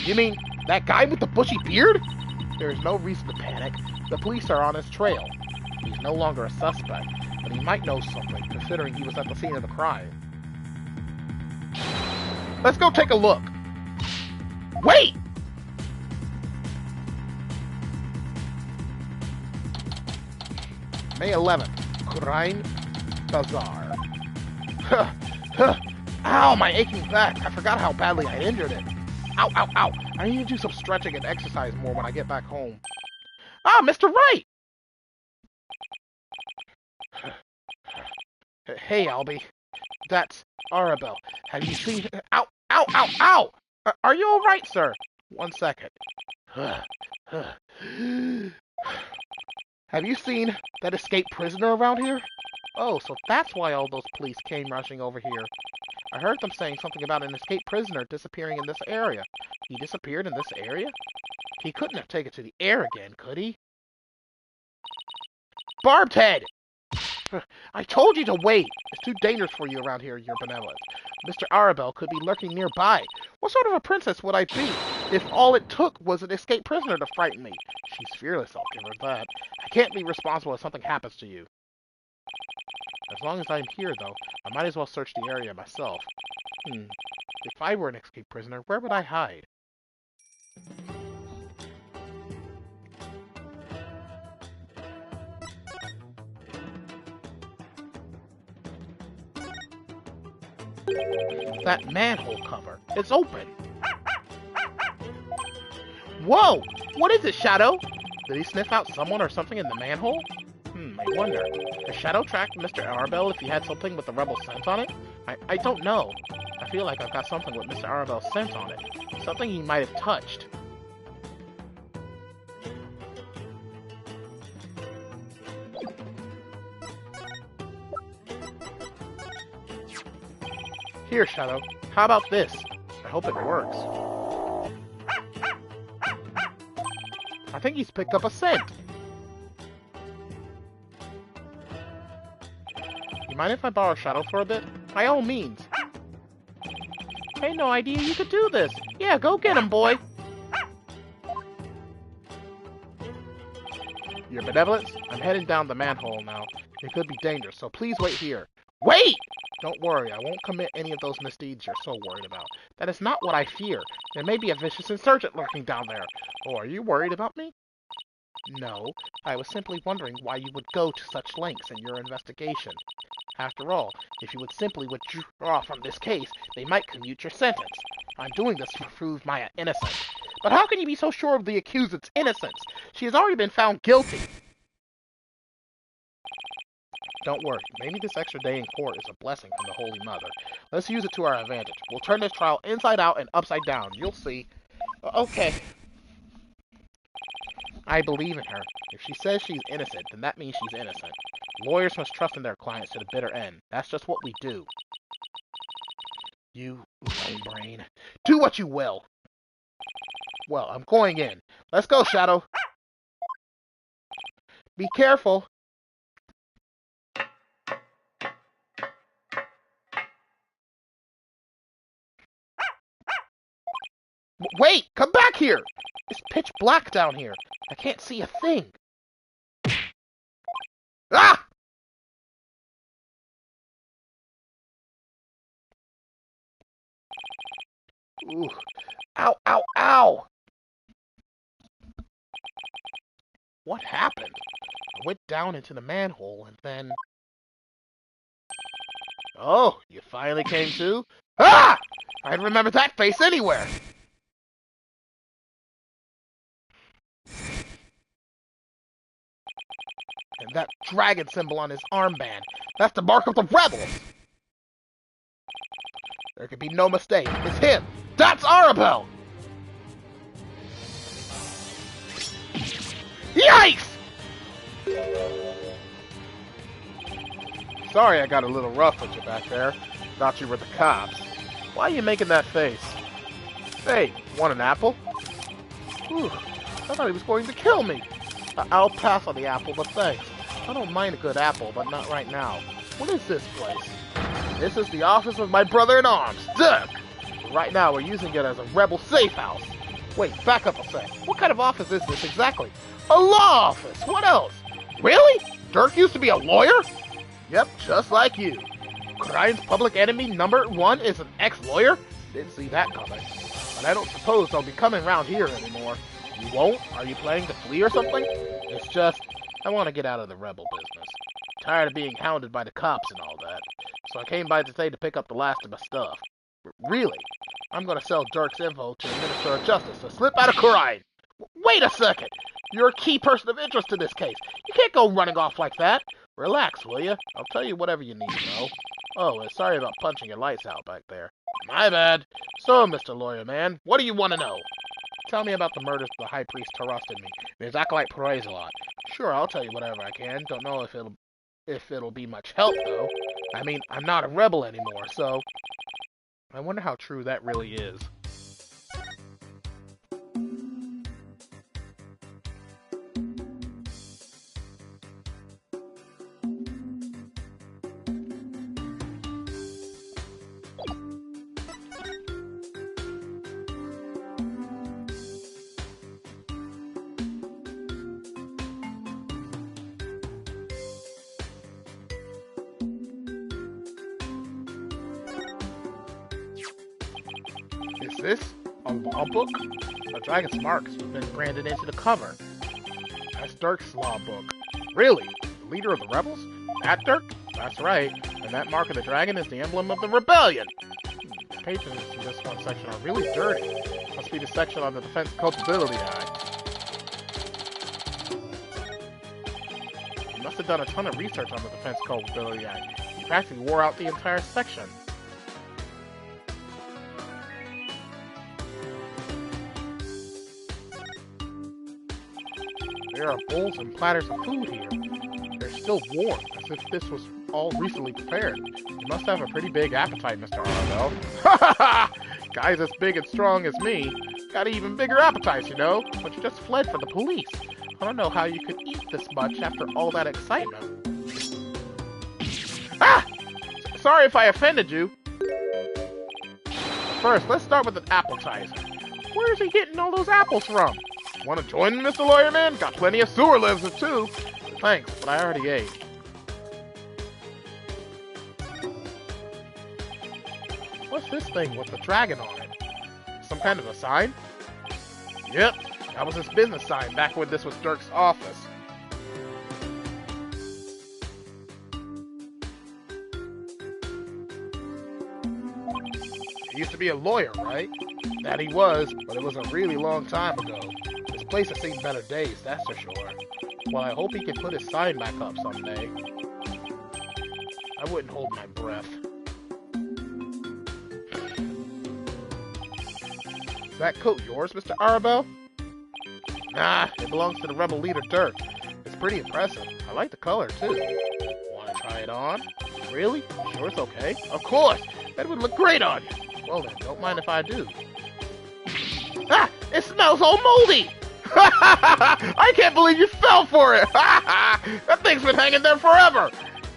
You mean that guy with the bushy beard? There is no reason to panic. The police are on his trail. He's no longer a suspect, but he might know something, considering he was at the scene of the crime. Let's go take a look. Wait! May 11th, Crime Bazaar. Ow, my aching back. I forgot how badly I injured it. Ow, ow, ow. I need to do some stretching and exercise more when I get back home. Ah, Mr. Wright! Hey, Albie. That's Arabelle. Have you seen... Ow, ow, ow, ow! Are you alright, sir? 1 second. Have you seen that escaped prisoner around here? Oh, so that's why all those police came rushing over here. I heard them saying something about an escaped prisoner disappearing in this area. He disappeared in this area? He couldn't have taken to the air again, could he? Barbed head! I told you to wait! It's too dangerous for you around here, your benevolence. Mr. Arabelle could be lurking nearby. What sort of a princess would I be if all it took was an escaped prisoner to frighten me? She's fearless, I'll give her that. I can't be responsible if something happens to you. As long as I'm here, though, I might as well search the area myself. If I were an escaped prisoner, where would I hide? That manhole cover. It's open. Whoa! What is it, Shadow? Did he sniff out someone or something in the manhole? I wonder. Has Shadow tracked Mr. Arabelle if he had something with the rebel scent on it? I don't know. I feel like I've got something with Mr. Arabelle's scent on it. Something he might have touched. Here, Shadow. How about this? I hope it works. I think he's picked up a scent. You mind if I borrow Shadow for a bit? By all means. I had no idea you could do this. Yeah, go get him, boy. Your benevolence? I'm heading down the manhole now. It could be dangerous, so please wait here. Wait! Don't worry, I won't commit any of those misdeeds you're so worried about. That is not what I fear. There may be a vicious insurgent lurking down there. Oh, are you worried about me? No, I was simply wondering why you would go to such lengths in your investigation. After all, if you would simply withdraw from this case, they might commute your sentence. I'm doing this to prove my innocence. But how can you be so sure of the accused's innocence? She has already been found guilty. Don't worry, maybe this extra day in court is a blessing from the Holy Mother. Let's use it to our advantage. We'll turn this trial inside out and upside down. You'll see. Okay. I believe in her. If she says she's innocent, then that means she's innocent. Lawyers must trust in their clients to the bitter end. That's just what we do. You lame brain. Do what you will. Well, I'm going in. Let's go, Shadow. Be careful. Wait! Come back here! It's pitch black down here. I can't see a thing. Ah! Ooh. Ow, ow, ow! What happened? I went down into the manhole and then... Oh, you finally came to? Ah! I'd remember that face anywhere! And that dragon symbol on his armband. That's the mark of the rebels! There could be no mistake. It's him! That's Arabelle! Yikes! Sorry I got a little rough with you back there. Thought you were the cops. Why are you making that face? Hey, want an apple? Whew, I thought he was going to kill me. I'll pass on the apple, but thanks. I don't mind a good apple, but not right now. What is this place? This is the office of my brother-in-arms, Dirk! Right now, we're using it as a rebel safe house. Wait, back up a sec. What kind of office is this exactly? A law office! What else? Really? Dirk used to be a lawyer? Yep, just like you. Krine's public enemy #1 is an ex-lawyer? Didn't see that coming. But I don't suppose they'll be coming around here anymore. You won't? Are you planning to flee or something? It's just, I want to get out of the rebel business. Tired of being hounded by the cops and all that. So I came by today to pick up the last of my stuff. Really? I'm gonna sell Dirk's info to the Minister of Justice to slip out of Krine. Wait a second! You're a key person of interest in this case. You can't go running off like that. Relax, will you? I'll tell you whatever you need to know. Oh, and sorry about punching your lights out back there. My bad. So, Mr. Lawyer Man, what do you want to know? Tell me about the murders of the High Priest trusted me. There's acolyte praise a lot. Sure, I'll tell you whatever I can. Don't know if it'll be much help, though. I mean, I'm not a rebel anymore, so... I wonder how true that really is. Is this a law book? A dragon's marks have been branded into the cover. That's Dirk's law book. Really? The leader of the rebels? That Dirk? That's right. And that mark of the dragon is the emblem of the rebellion. The pages in this one section are really dirty. Must be the section on the Defense Culpability Act. He must have done a ton of research on the Defense Culpability Act. He practically wore out the entire section. There are bowls and platters of food here. They're still warm, as if this was all recently prepared. You must have a pretty big appetite, Mr. Arabelle. Ha ha ha! Guys as big and strong as me got even bigger appetites, you know? But you just fled from the police. I don't know how you could eat this much after all that excitement. Ah! Sorry if I offended you. First, let's start with an appetizer. Where is he getting all those apples from? Want to join me, Mr. Lawyer Man? Got plenty of sewer lizards, too. Thanks, but I already ate. What's this thing with the dragon on it? Some kind of a sign? Yep, that was his business sign back when this was Dirk's office. He used to be a lawyer, right? That he was, but it was a really long time ago. This place has seen better days, that's for sure. Well, I hope he can put his sign back up someday. I wouldn't hold my breath. Is that coat yours, Mr. Arabelle? Nah, it belongs to the rebel leader, Dirk. It's pretty impressive. I like the color, too. Want to try it on? Really? Sure it's okay? Of course! That would look great on you! Well then, don't mind if I do. Ah! It smells all moldy! I can't believe you fell for it! That thing's been hanging there forever!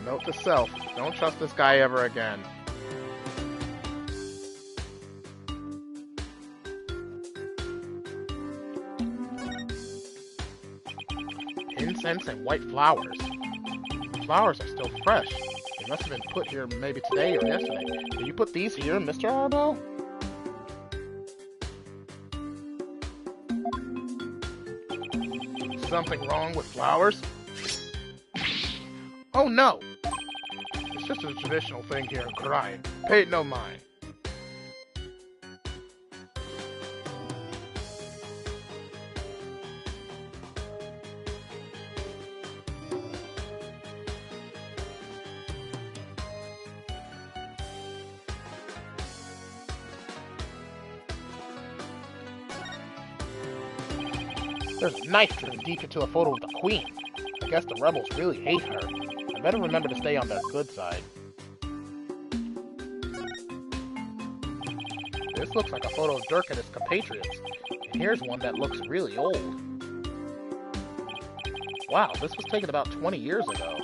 Note to self, don't trust this guy ever again. Incense and white flowers. The flowers are still fresh. They must have been put here maybe today or yesterday. Did you put these here, Mr. Arabelle? Something wrong with flowers? Oh no! It's just a traditional thing here in Krine. Pay it no mind. There's a knife driven deep into a photo of the Queen. I guess the rebels really hate her. I better remember to stay on their good side. This looks like a photo of Dirk and his compatriots. And here's one that looks really old. Wow, this was taken about 20 years ago.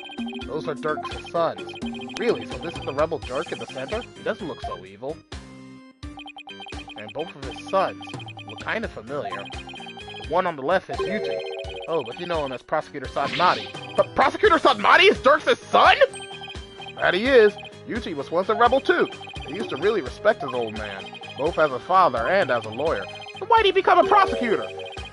Those are Dirk's sons. Really, so this is the rebel Dirk in the center? He doesn't look so evil. And both of his sons look kind of familiar. The one on the left is Yuji. Oh, but you know him as Prosecutor Sadanati. But Prosecutor Sadanati is Dirk's son? That he is. Yuji was once a rebel too. He used to really respect his old man, both as a father and as a lawyer. So why'd he become a prosecutor?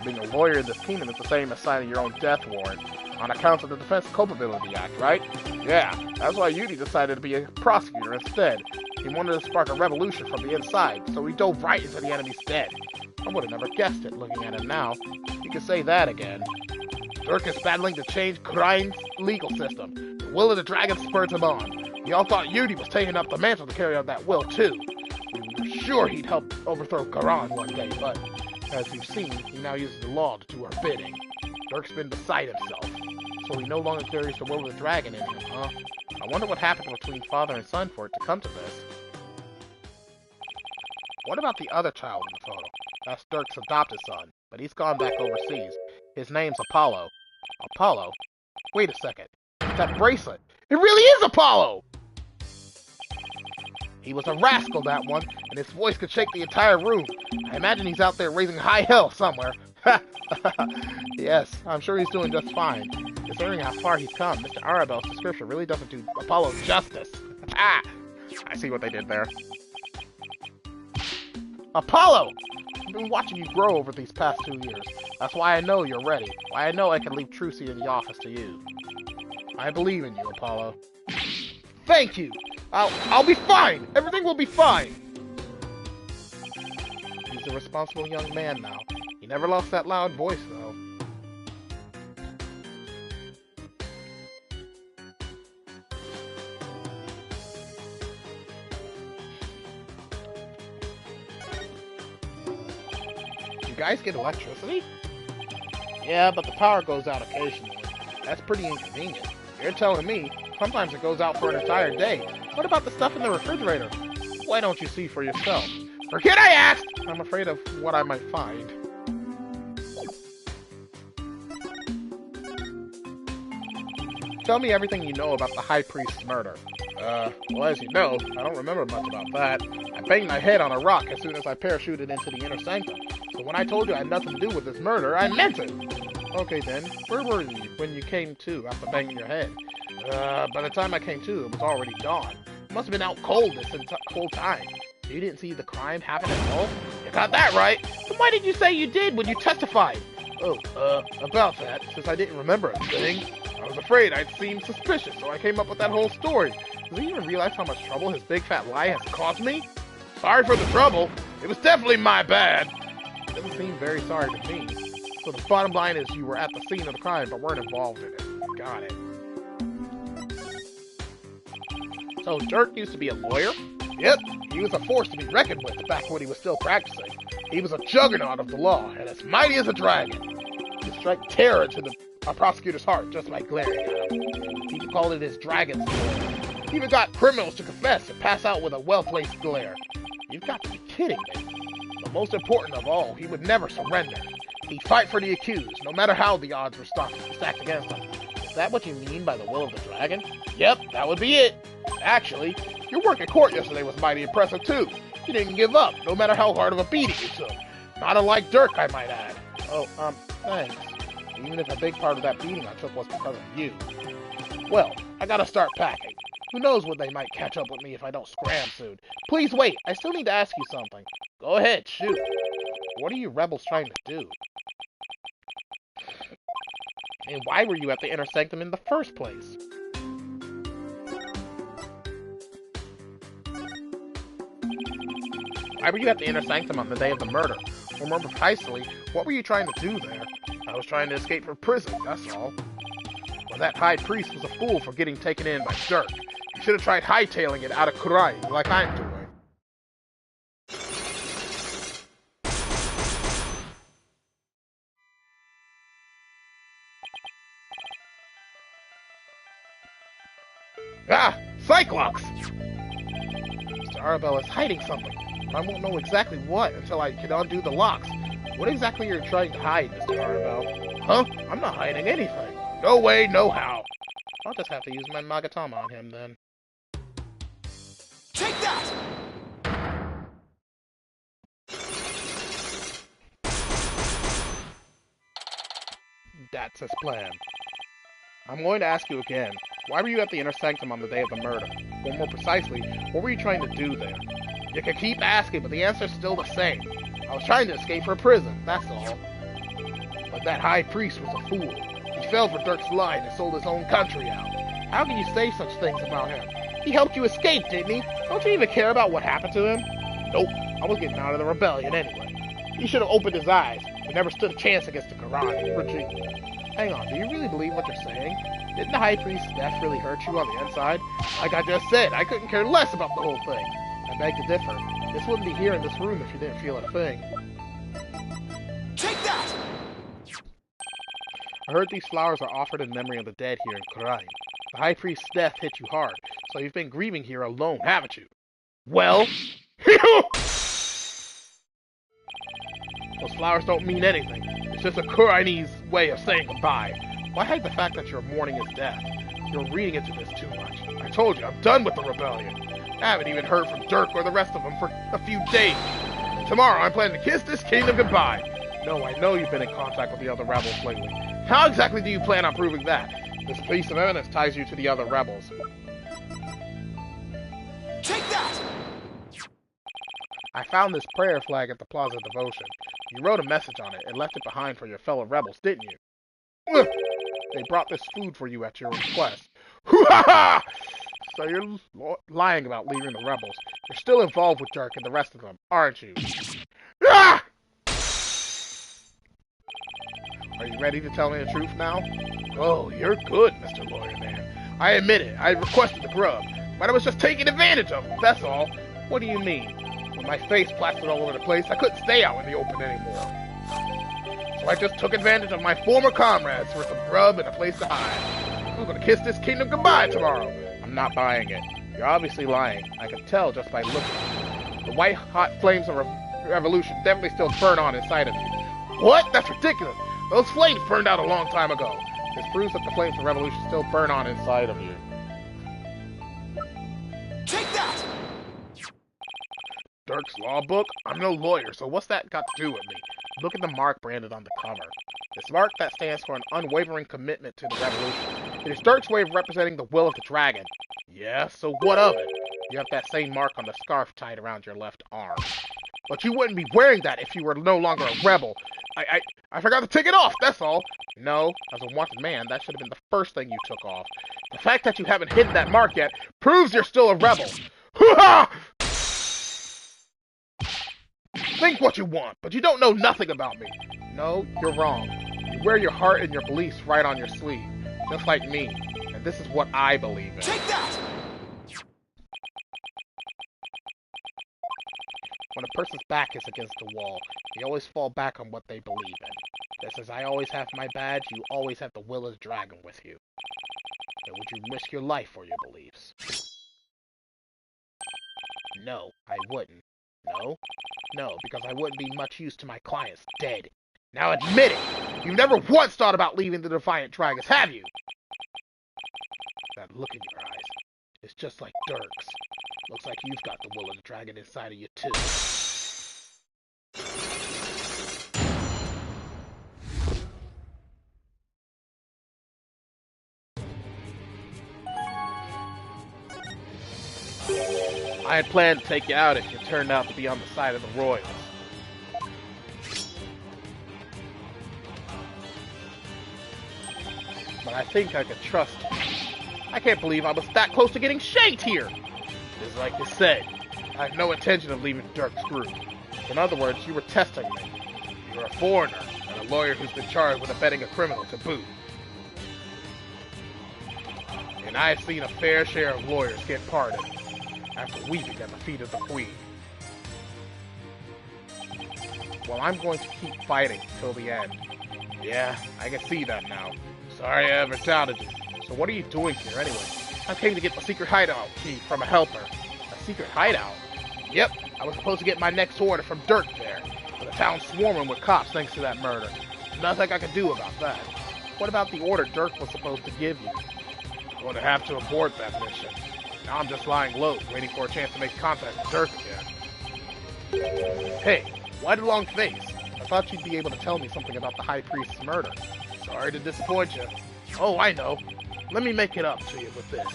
Being a lawyer in this kingdom is the same as signing your own death warrant, on account of the Defense Culpability Act, right? Yeah, that's why Yuji decided to be a prosecutor instead. He wanted to spark a revolution from the inside, so he dove right into the enemy's den. I would have never guessed it, looking at him now. You could say that again. Dirk is battling to change crime's legal system. The will of the dragon spurred him on. We all thought Yuji was taking up the mantle to carry out that will, too. We were sure he'd help overthrow Garan one day, but as you've seen, he now uses the law to do our bidding. Dirk's been beside himself, so he no longer carries the will of the dragon in him, huh? I wonder what happened between father and son for it to come to this. What about the other child in the photo? That's Dirk's adopted son, but he's gone back overseas. His name's Apollo. Apollo? Wait a second. That bracelet! It really is Apollo! He was a rascal, that one, and his voice could shake the entire room. I imagine he's out there raising high hell somewhere. Yes, I'm sure he's doing just fine. Considering how far he's come, Mr. Arabelle's description really doesn't do Apollo justice. I see what they did there. Apollo! I've been watching you grow over these past 2 years. That's why I know you're ready. Why I know I can leave Trucy in the office to you. I believe in you, Apollo. Thank you! I'll be fine! Everything will be fine! He's a responsible young man now. He never lost that loud voice, though. You guys get electricity? Yeah, but the power goes out occasionally. That's pretty inconvenient. You're telling me, sometimes it goes out for an entire day. What about the stuff in the refrigerator? Why don't you see for yourself? Forget I asked! I'm afraid of what I might find. Tell me everything you know about the High Priest's murder. Well, as you know, I don't remember much about that. I banged my head on a rock as soon as I parachuted into the inner sanctum. So when I told you I had nothing to do with this murder, I meant it! Okay then, where were you when you came to after banging your head? By the time I came to, it was already dawn. You must have been out cold this whole time. You didn't see the crime happen at all? You got that right! Then why did you say you did when you testified? Oh, about that, since I didn't remember a thing. I was afraid I'd seem suspicious, so I came up with that whole story. Does he even realize how much trouble his big fat lie has caused me? Sorry for the trouble. It was definitely my bad. Doesn't seem very sorry to me. So the bottom line is you were at the scene of the crime, but weren't involved in it. Got it. So Dirk used to be a lawyer? Yep, he was a force to be reckoned with back when he was still practicing. He was a juggernaut of the law, and as mighty as a dragon. He could strike terror to a prosecutor's heart just by glaring at him. People called it his dragon's glare. He even got criminals to confess and pass out with a well-placed glare. You've got to be kidding me. But most important of all, he would never surrender. He'd fight for the accused, no matter how the odds were stacked against him. Is that what you mean by the will of the dragon? Yep, that would be it. Actually, your work at court yesterday was mighty impressive too. You didn't give up, no matter how hard of a beating you took. Not unlike Dirk, I might add. Oh, thanks. Even if a big part of that beating I took was because of you. Well, I gotta start packing. Who knows when they might catch up with me if I don't scram soon. Please wait, I still need to ask you something. Go ahead, shoot. What are you rebels trying to do? And why were you at the inner sanctum in the first place? Why were you at the inner sanctum on the day of the murder? Or more precisely, what were you trying to do there? I was trying to escape from prison, that's all. Well, that high priest was a fool for getting taken in by Dirk. You should have tried hightailing it out of Kurai, like I'm doing. Ah! Cyclops! Mr. Arabelle is hiding something. I won't know exactly what until I can undo the locks. What exactly are you trying to hide, Mr. Arabelle? Huh? I'm not hiding anything. No way, no how. I'll just have to use my Magatama on him then. Take that! That's his plan. I'm going to ask you again. Why were you at the Inner Sanctum on the day of the murder? Or more precisely, what were you trying to do there? You can keep asking, but the answer's still the same. I was trying to escape from prison, that's all. But that high priest was a fool. He fell for Dirk's line and sold his own country out. How can you say such things about him? He helped you escape, didn't he? Don't you even care about what happened to him? Nope, I was getting out of the rebellion anyway. He should have opened his eyes. We never stood a chance against the Quran regime. Hang on, do you really believe what you're saying? Didn't the high priest's death really hurt you on the inside? Like I just said, I couldn't care less about the whole thing. I beg to differ. This wouldn't be here in this room if you didn't feel a thing. Take that! I heard these flowers are offered in memory of the dead here in Quran. The high priest's death hit you hard, so you've been grieving here alone, haven't you? Well... Those flowers don't mean anything. It's just a Qurani's way of saying goodbye. Why hide the fact that you're mourning his death? You're reading into this too much. I told you, I'm done with the rebellion. I haven't even heard from Dirk or the rest of them for a few days. Tomorrow, I'm planning to kiss this kingdom goodbye. No, I know you've been in contact with the other rebels lately. How exactly do you plan on proving that? This piece of evidence ties you to the other rebels. Take that! I found this prayer flag at the Plaza Devotion. You wrote a message on it and left it behind for your fellow rebels, didn't you? Ugh. They brought this food for you at your request. Hoo-ha-ha! So you're lying about leaving the rebels. You're still involved with Dirk and the rest of them, aren't you? Ah! Are you ready to tell me the truth now? Oh, you're good, Mr. Lawyer Man. I admit it, I requested the grub, but I was just taking advantage of it, that's all. What do you mean? With my face plastered all over the place, I couldn't stay out in the open anymore. So I just took advantage of my former comrades for some grub and a place to hide. I'm gonna kiss this kingdom goodbye tomorrow. I'm not buying it. You're obviously lying. I can tell just by looking. The white-hot flames of revolution definitely still burn on inside of you. What? That's ridiculous. Those flames burned out a long time ago. This proves that the flames of revolution still burn on inside of you. Take that! Dirk's law book? I'm no lawyer, so what's that got to do with me? Look at the mark branded on the cover. This mark that stands for an unwavering commitment to the revolution. It is Dirk's way of representing the will of the dragon. Yeah, so what of it? You have that same mark on the scarf tied around your left arm. But you wouldn't be wearing that if you were no longer a rebel. I forgot to take it off, that's all. No, as a wanted man, that should have been the first thing you took off. The fact that you haven't hidden that mark yet proves you're still a rebel. Hoo-ha! Think what you want, but you don't know nothing about me. No, you're wrong. You wear your heart and your beliefs right on your sleeve, just like me. And this is what I believe in. Take that! When a person's back is against the wall, they always fall back on what they believe in. Just as I always have my badge, you always have the will of the dragon with you. And would you risk your life for your beliefs? No, I wouldn't. No? No, because I wouldn't be much use to my clients dead. Now admit it! You've never once thought about leaving the Defiant Dragons, have you? That look in your eyes, it's just like Dirk's. Looks like you've got the will of the dragon inside of you, too. I had planned to take you out if you turned out to be on the side of the Royals. But I think I could trust you. I can't believe I was that close to getting shanked here! Just like you said, I have no intention of leaving Dirk's group. In other words, you were testing me. You're a foreigner, and a lawyer who's been charged with abetting a criminal to boot. And I have seen a fair share of lawyers get pardoned after weeping at the feet of the Queen. Well, I'm going to keep fighting till the end. Yeah, I can see that now. Sorry I ever doubted you. So what are you doing here anyway? I came to get the secret hideout key from a helper. A secret hideout? Yep, I was supposed to get my next order from Dirk there. But the town's swarming with cops thanks to that murder. Nothing I can do about that. What about the order Dirk was supposed to give you? I'm going to have to abort that mission. Now I'm just lying low, waiting for a chance to make contact with Dirk again. Hey, why the long face? I thought you'd be able to tell me something about the High Priest's murder. Sorry to disappoint you. Oh, I know. Let me make it up to you with this.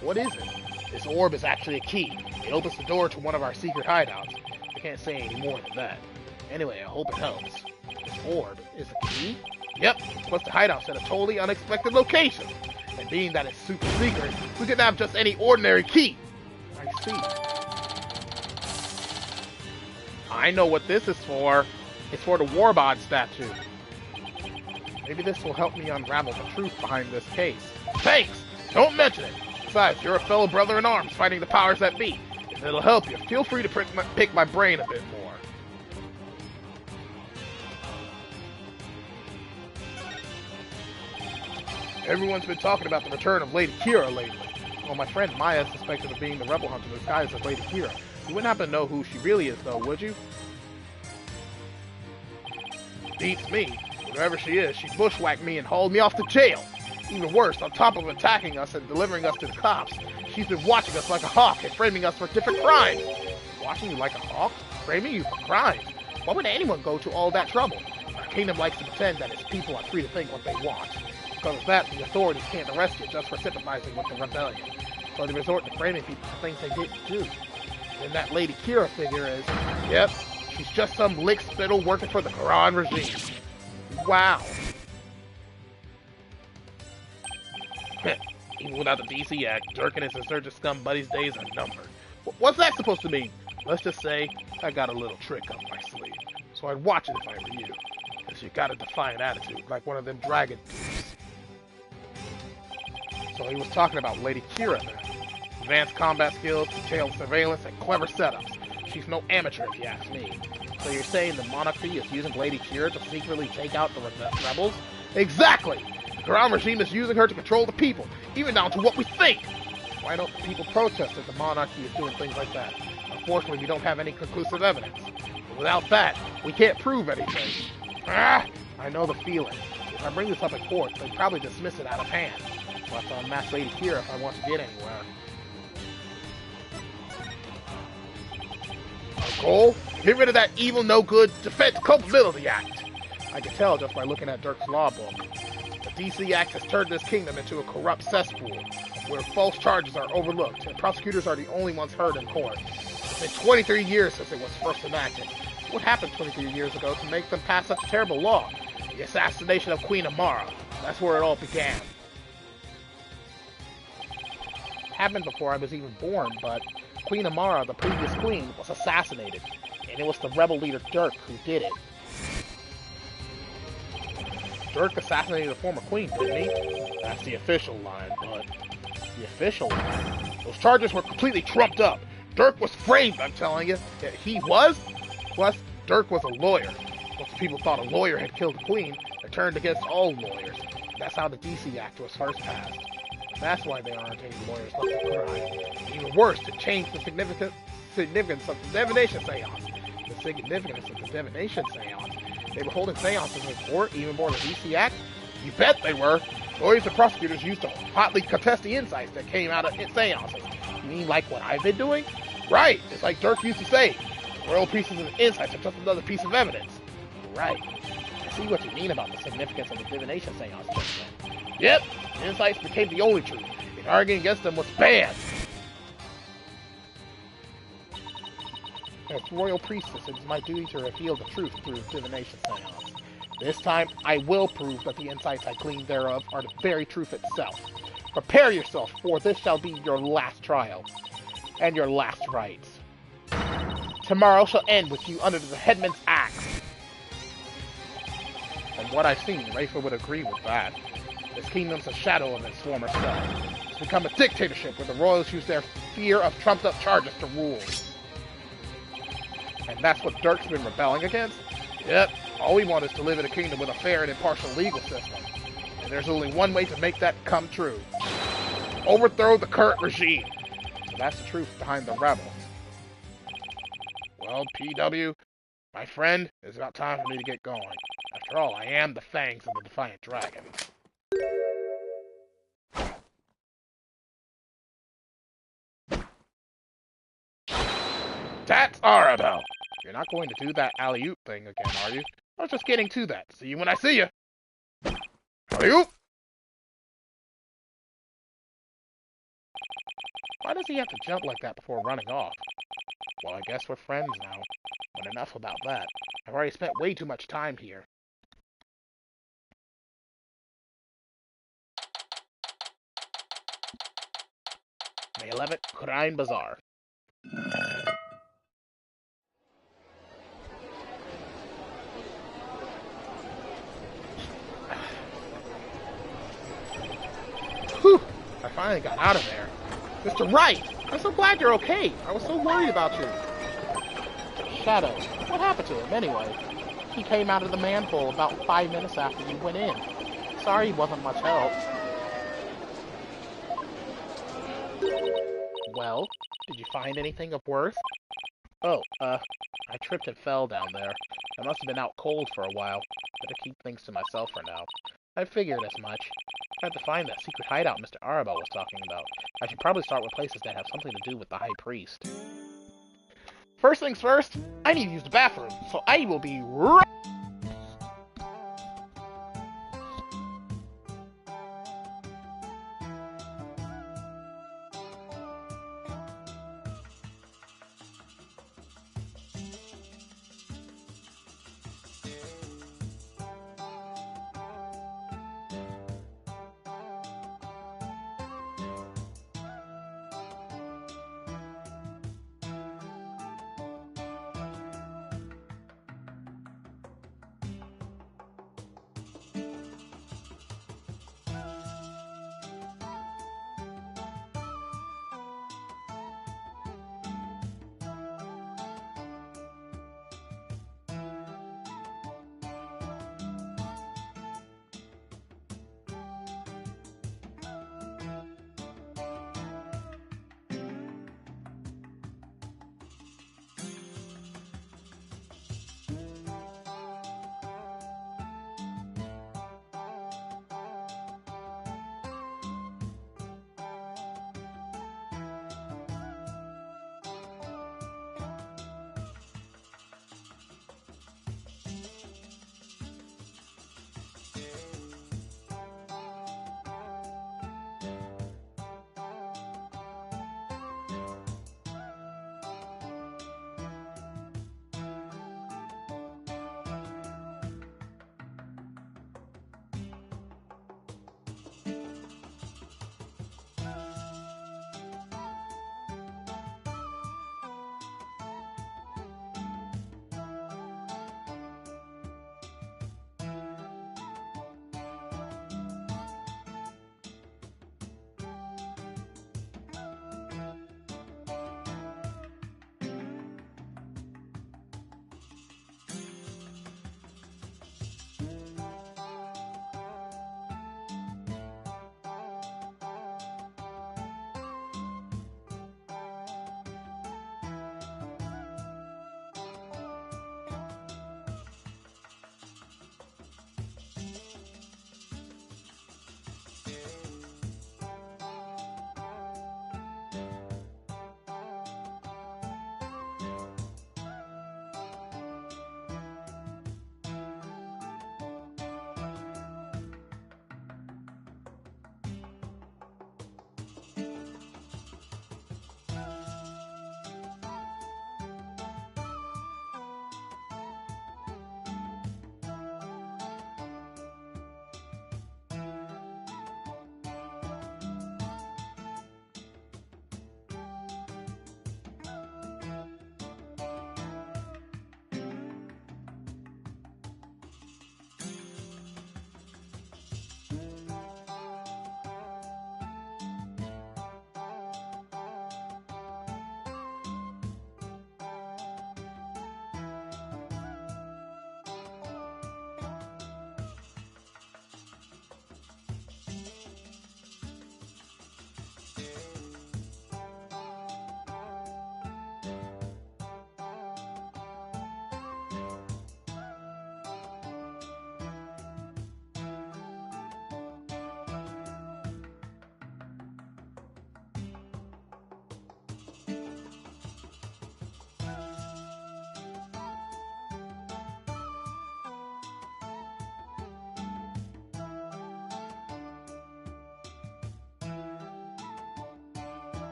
What is it? This orb is actually a key. It opens the door to one of our secret hideouts. I can't say any more than that. Anyway, I hope it helps. This orb is a key? Yep, it puts the hideouts at a totally unexpected location. And being that it's super secret, we couldn't have just any ordinary key. I see. I know what this is for. It's for the Warbod statue. Maybe this will help me unravel the truth behind this case. Thanks! Don't mention it! Besides, you're a fellow brother in arms fighting the powers that be. If it'll help you, feel free to pick my brain a bit more. Everyone's been talking about the return of Lady Kira lately. Well, my friend Maya is suspected of being the rebel hunter disguised as Lady Kira. You wouldn't happen to know who she really is, though, would you? Beats me. Whatever she is, she bushwhacked me and hauled me off to jail. Even worse, on top of attacking us and delivering us to the cops, she's been watching us like a hawk and framing us for different crimes. Watching you like a hawk? Framing you for crimes? Why would anyone go to all that trouble? Our kingdom likes to pretend that its people are free to think what they want. Because of that, the authorities can't arrest you just for sympathizing with the rebellion. So they resort to framing people for things they didn't do. And that Lady Kira figure is, yep, she's just some lick spittle working for the Quran regime. Wow. Even without the DC Act, Dirk and his insurgent scum buddies' days are numbered. What's that supposed to mean? Let's just say I got a little trick up my sleeve. So I'd watch it if I were you. Because you got a defiant attitude, like one of them dragon dudes. So he was talking about Lady Kira then. Advanced combat skills, detailed surveillance, and clever setups. She's no amateur if you ask me. So you're saying the monarchy is using Lady Kira to secretly take out the rebels? Exactly! The Quran regime is using her to control the people, even down to what we think! Why don't the people protest if the monarchy is doing things like that? Unfortunately, we don't have any conclusive evidence. But without that, we can't prove anything. Ah! I know the feeling. If I bring this up in court, they'd probably dismiss it out of hand. So I have to unmask Lady Kira if I want to get anywhere. Our goal? Get rid of that evil, no-good Defense Culpability Act. I can tell just by looking at Dirk's law book. The DC Act has turned this kingdom into a corrupt cesspool, where false charges are overlooked, and prosecutors are the only ones heard in court. It's been 23 years since it was first enacted. What happened 23 years ago to make them pass such a terrible law? The assassination of Queen Amara. That's where it all began. It happened before I was even born, but Queen Amara, the previous queen, was assassinated, and it was the rebel leader Dirk who did it. Dirk assassinated the former queen, didn't he? That's the official line, but the official line? Those charges were completely trumped up. Dirk was framed, I'm telling you. Yeah, he was? Plus, Dirk was a lawyer. Once people thought a lawyer had killed the queen, they turned against all lawyers. That's how the DC Act was first passed. And that's why there aren't any lawyers left to crime. Even worse, to change the significance of the divination seance. The significance of the divination seance. They were holding seances in court, even before the DC Act? You bet they were. Lawyers and prosecutors used to hotly contest the insights that came out of seances. You mean like what I've been doing? Right, it's like Dirk used to say. Royal pieces of insights are just another piece of evidence. Right. I see what you mean about the significance of the divination seance. Yep, the insights became the only truth, and arguing against them was banned. As royal priestess, it is my duty to reveal the truth through divination seance. This time, I will prove that the insights I gleaned thereof are the very truth itself. Prepare yourself, for this shall be your last trial, and your last rites. Tomorrow shall end with you under the headman's axe. From what I've seen, Rafa would agree with that. This kingdom's a shadow of its former self. It's become a dictatorship where the royals use their fear of trumped-up charges to rule. And that's what Dirk's been rebelling against? Yep, all we want is to live in a kingdom with a fair and impartial legal system. And there's only one way to make that come true. Overthrow the current regime. So that's the truth behind the rebels. Well, PW, my friend, it's about time for me to get going. After After all, I am the fangs of the Defiant Dragon. That's Arabelle! You're not going to do that alley-oop thing again, are you? I was just getting to that. See you when I see you. Alley-oop! Why does he have to jump like that before running off? Well, I guess we're friends now. But enough about that. I've already spent way too much time here. May 11th, Crime Bazaar. Whew! I finally got out of there. Mr. Wright! I'm so glad you're okay. I was so worried about you. Shadow, what happened to him anyway? He came out of the manhole about 5 minutes after you went in. Sorry he wasn't much help. Well, did you find anything of worth? Oh, I tripped and fell down there. I must have been out cold for a while. Better keep things to myself for now. I figured as much. I have to find that secret hideout Mr. Arabelle was talking about. I should probably start with places that have something to do with the High Priest. First things first, I need to use the bathroom, so I will be right...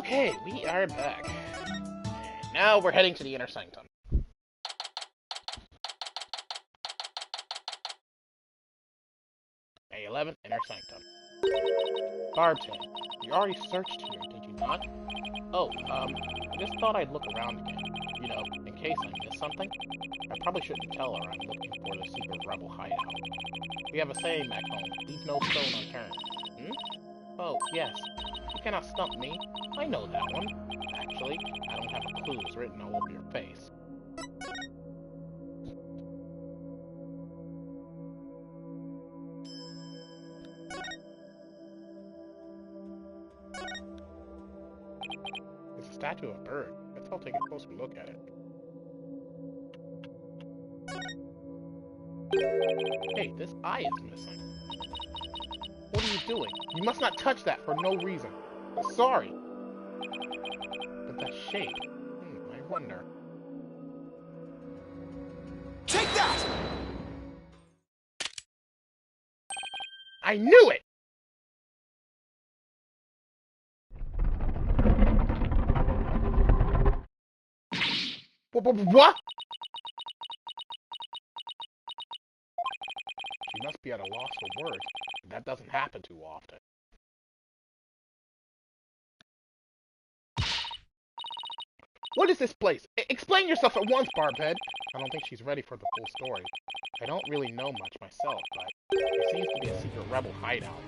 Okay, we are back. Now we're heading to the Inner Sanctum. A11, Inner Sanctum. Bartend, you already searched here, did you not? Oh, I just thought I'd look around again. You know, in case I missed something. I probably shouldn't tell her I'm looking for the secret rebel hideout. We have a saying back home, leave no stone unturned. Hmm? Oh, yes. You cannot stump me. I know that one. Actually, I don't have a clues written all over your face. It's a statue of a bird. Let's all take a closer look at it. Hey, this eye is missing. What are you doing? You must not touch that for no reason. Sorry. But that shape. I wonder. Take that! I knew it! What? She must be at a loss for words. That doesn't happen too often. What is this place? Explain yourself at once, Barbhead. I don't think she's ready for the full story. I don't really know much myself, but there seems to be a secret rebel hideout.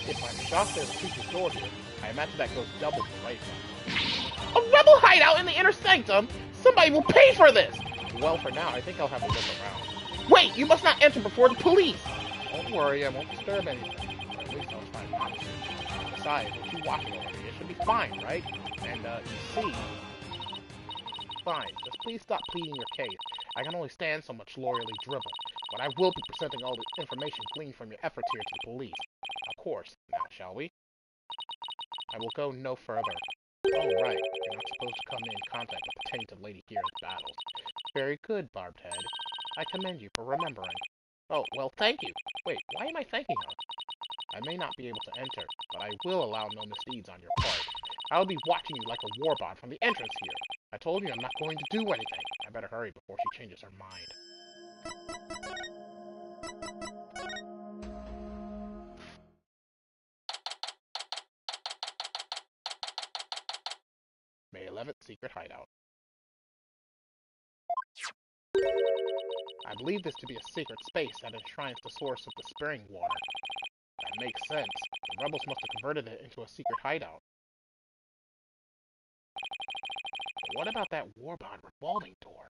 If I'm shocked there's a secret door here, I imagine that goes double the right now. A rebel hideout in the Inner Sanctum? Somebody will pay for this! Well, for now, I think I'll have a look around. Wait! You must not enter before the police! Don't worry, I won't disturb anything. Or at least I'll try not to. Besides, with you watching over me, it should be fine, right? And, you see... Fine, just please stop pleading your case. I can only stand so much loyally drivel, but I will be presenting all the information gleaned from your efforts here to the police. Of course. Now, shall we? I will go no further. Oh, right. You're not supposed to come in contact with the tainted lady here at the battles. Very good, Barbed Head. I commend you for remembering. Oh, well, thank you. Wait, why am I thanking her? I may not be able to enter, but I will allow no misdeeds on your part. I'll be watching you like a warbot from the entrance here. I told you I'm not going to do anything. I better hurry before she changes her mind. May 11th, Secret Hideout. I believe this to be a secret space that enshrines the source of the spring water. That makes sense. The rebels must have converted it into a secret hideout. But what about that warbot revolving door?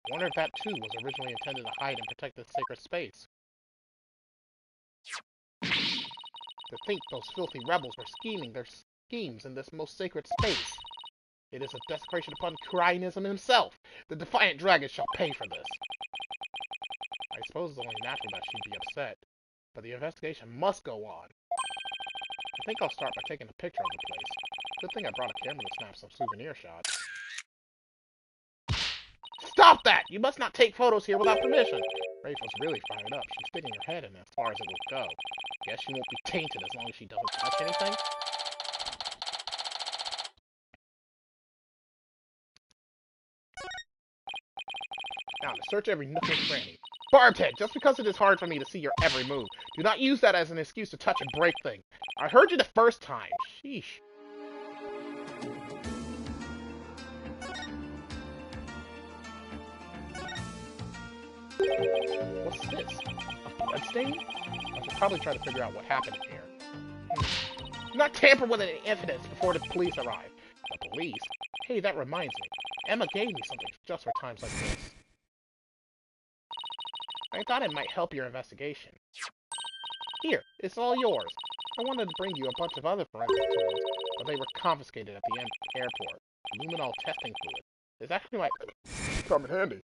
I wonder if that too was originally intended to hide and protect this sacred space. To think those filthy rebels were scheming their schemes in this most sacred space. It is a desecration upon Kurainism himself. The defiant dragon shall pay for this. I suppose it's only natural that she'd be upset, but the investigation must go on. I think I'll start by taking a picture of the place. Good thing I brought a camera to snap some souvenir shots. Stop that! You must not take photos here without permission! Rafe was really fired up. She's sticking her head in as far as it will go. Guess she won't be tainted as long as she doesn't touch anything? Now, to search every nook and cranny. Barbhead, just because it is hard for me to see your every move, do not use that as an excuse to touch and break things. I heard you the first time. Sheesh. What's this? A bloodstain? I should probably try to figure out what happened here. Do not tamper with any evidence before the police arrive. The police? Hey, that reminds me. Emma gave me something just for times like this. I thought it might help your investigation. Here, it's all yours. I wanted to bring you a bunch of other forensic tools, but they were confiscated at the airport. Luminol testing fluid. It's actually like come in handy.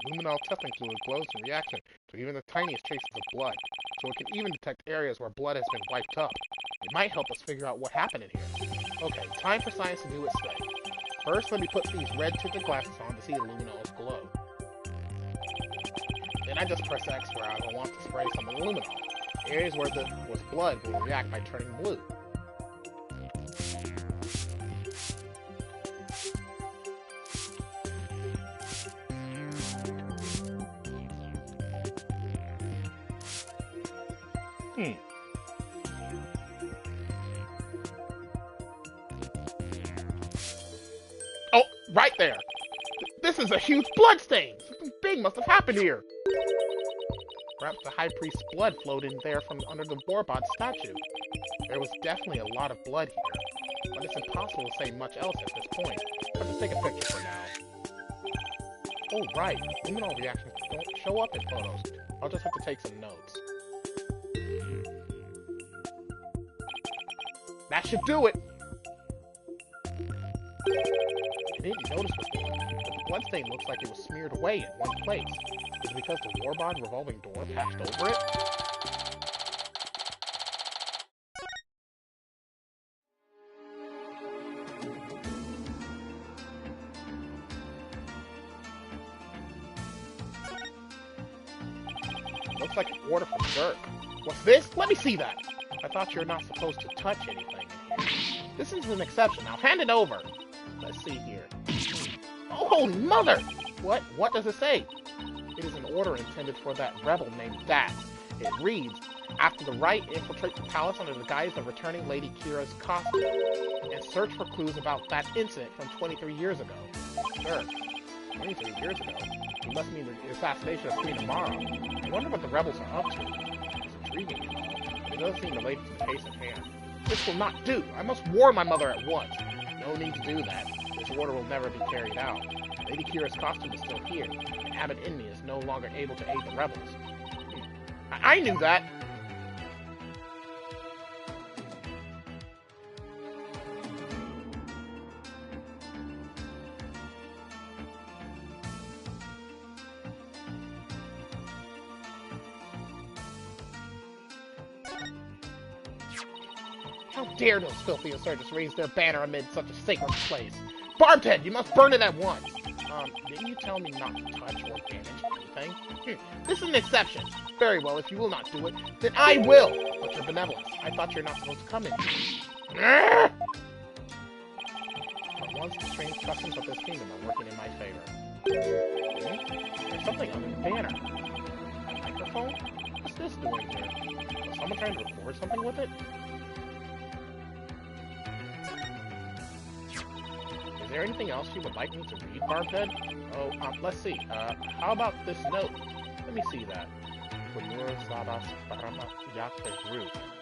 Luminol testing fluid glows in reaction to even the tiniest traces of blood, so it can even detect areas where blood has been wiped up. It might help us figure out what happened in here. Okay, time for science to do its thing. First, let me put these red tinted glasses on to see the luminol's glow. Then I just press X where I want to spray some aluminum. Areas where the blood will react by turning blue. Oh, right there! This is a huge blood stain! Something big must have happened here! Perhaps the High Priest's blood flowed in there from under the Warbot statue. There was definitely a lot of blood here, but it's impossible to say much else at this point. Let's just take a picture for now. Oh, right. Luminol reactions don't show up in photos. I'll just have to take some notes. That should do it! I didn't notice before, but the bloodstain looks like it was smeared away in one place. Is it because the Warbod revolving door patched over it? Looks like an order from Dirk. What's this? Let me see that! I thought you're not supposed to touch anything in here. This is an exception. Now hand it over. Let's see here. Oh, holy mother! What? What does it say? It is an order intended for that rebel named Dax. It reads, after the right, infiltrate the palace under the guise of returning Lady Kira's costume, and search for clues about that incident from 23 years ago. Sure. 23 years ago? It must mean the assassination of Queen Amara. I wonder what the rebels are up to. It's intriguing and all, but it doesn't seem related to the case at hand. This will not do! I must warn my mother at once! No need to do that. This order will never be carried out. Lady Kira's costume is still here, and Abbot Inmi is no longer able to aid the rebels. I knew that! How dare those filthy insurgents raise their banner amid such a sacred place? Barbed Head, you must burn it at once! Didn't you tell me not to touch or damage anything? This is an exception. Very well, if you will not do it, then I will! But your benevolence, I thought you're not supposed to come in here. But once the strange customs of this kingdom are working in my favor. There's something on the banner. A microphone? What's this doing here? Was someone trying to record something with it? Is there anything else you would like me to read, Barbed? Oh, let's see. How about this note? Let me see that.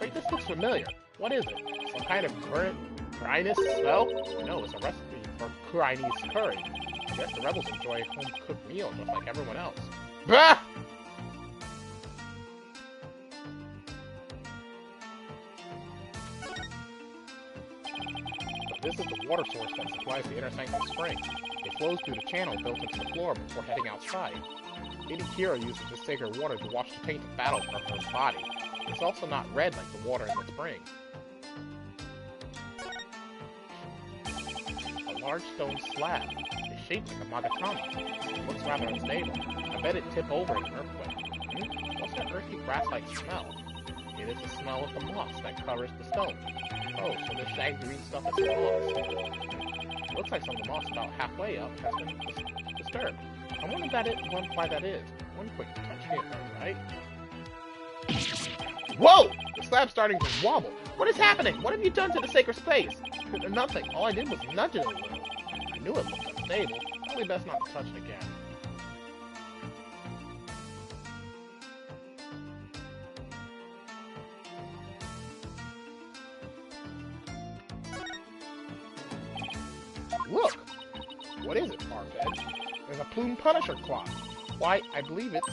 Wait, this looks familiar. What is it? Some kind of Kurynese spell? No, it's a recipe for Kurynese curry. I guess the rebels enjoy home-cooked meals just like everyone else. Bah! This is the water source that supplies the inner sanctum spring. It flows through the channel built into the floor before heading outside. Lady Kira uses this sacred water to wash the taint of battle from her body. It's also not red like the water in the spring. A large stone slab is shaped like a magatama. It looks rather unstable. I bet it'd tip over in an earthquake. What's that earthy grass-like smell? It is the smell of the moss that covers the stone. Oh, so this shaggy green stuff is moss. Looks like some of the moss about halfway up has been disturbed. I wonder why that is. One quick touch here, right? Whoa! The slab's starting to wobble. What is happening? What have you done to the sacred space? Nothing. All I did was nudge it a little. I knew it looked unstable. Probably best not to touch it again. Look! What is it, Barbed? There's a Plume Punisher clock. Why, I believe it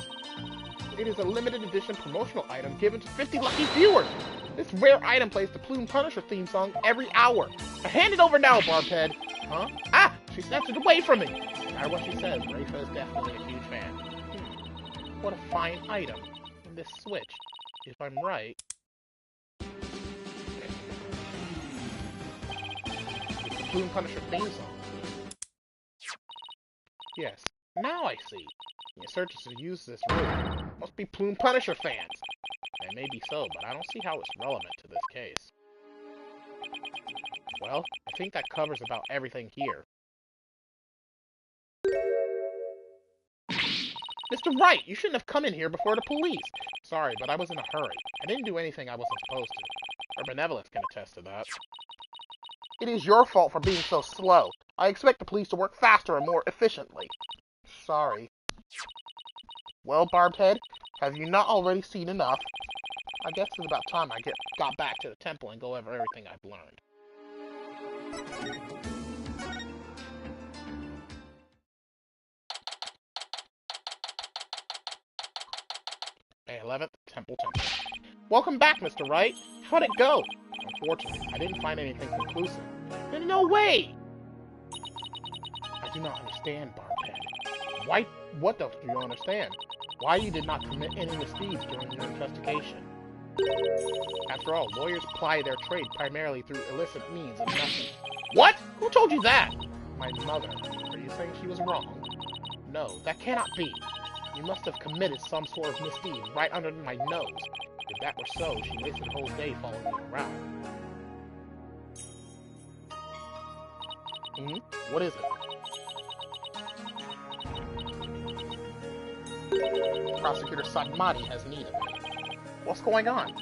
is a limited edition promotional item given to 50 lucky viewers. This rare item plays the Plume Punisher theme song every hour. Now hand it over now, Barbed. Huh? Ah! She snatched it away from me! No matter what she says, Rafa is definitely a huge fan. What a fine item. And this switch, if I'm right... It's the Plume Punisher theme song. Yes, now I see. The insurgents who use this room must be Plume Punisher fans. They may be so, but I don't see how it's relevant to this case. Well, I think that covers about everything here. Mr. Wright, you shouldn't have come in here before the police. Sorry, but I was in a hurry. I didn't do anything I wasn't supposed to. Her benevolence can attest to that. It is your fault for being so slow. I expect the police to work faster and more efficiently. Sorry. Well, Barbhead, have you not already seen enough? I guess it's about time I got back to the temple and go over everything I've learned. May 11th, Temple. Welcome back, Mr. Wright. How'd it go? Unfortunately, I didn't find anything conclusive. No way! I do not understand, Barbhead. Why? What do you understand? Why you did not commit any misdeeds during your investigation? After all, lawyers ply their trade primarily through illicit means and methods. What? Who told you that? My mother. Are you saying she was wrong? No, that cannot be. You must have committed some sort of misdeed right under my nose. If that were so, she wasted a whole day following me around. What is it? Prosecutor Sagamati has need of me. What's going on?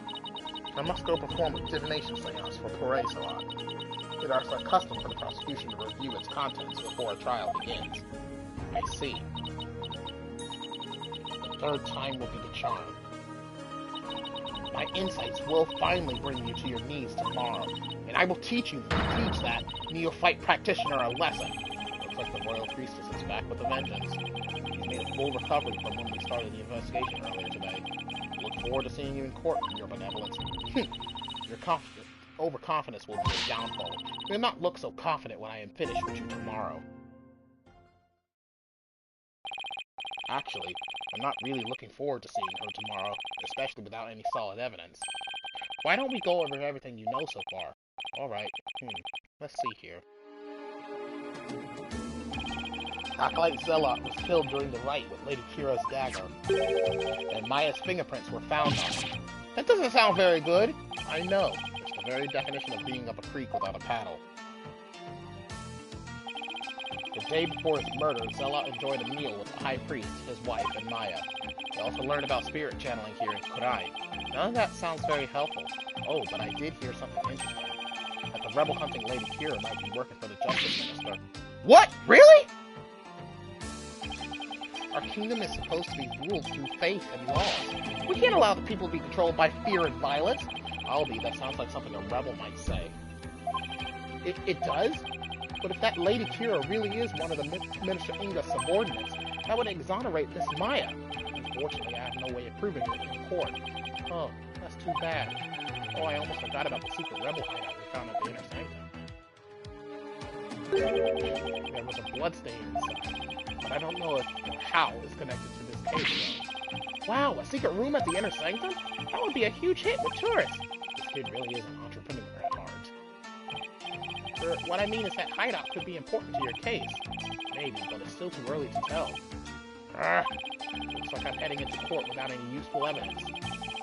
I must go perform a divination seance for Pore Salat. It is a custom for the prosecution to review its contents before a trial begins. I see. The third time will be the charm. My insights will finally bring you to your knees tomorrow, and I will teach that neophyte practitioner a lesson. Looks like the royal priestess is back with a vengeance. He's made a full recovery from when we started the investigation earlier today. Look forward to seeing you in court, your benevolence. Your overconfidence will be your downfall. You will not look so confident when I am finished with you tomorrow. Actually, I'm not really looking forward to seeing her tomorrow, especially without any solid evidence. Why don't we go over everything you know so far? Alright, let's see here. Acolyte Zealot was killed during the rite with Lady Kira's dagger, and Maya's fingerprints were found on it. That doesn't sound very good. I know. It's the very definition of being up a creek without a paddle. The day before his murder, Zealot enjoyed a meal with the High Priest, his wife, and Maya. They also learned about spirit channeling here in Kurai. None of that sounds very helpful. Oh, but I did hear something interesting. That the rebel-hunting Lady Kira might be working for the Justice Minister. What? Really? Our kingdom is supposed to be ruled through faith and laws. We can't allow the people to be controlled by fear and violence. That sounds like something a rebel might say. It does? But if that Lady Kira really is one of the Minister Inga's subordinates, that would exonerate Miss Maya. Unfortunately, I have no way of proving it in court. Oh, that's too bad. Oh, I almost forgot about the secret rebel hideout we found at the Inner Sanctum. There was a bloodstain inside, but I don't know how it's connected to this case, though. Wow, a secret room at the Inner Sanctum? That would be a huge hit with tourists. This kid really is an entrepreneur at heart. What I mean is that hideout could be important to your case. Maybe, but it's still too early to tell. Looks like I'm heading into court without any useful evidence.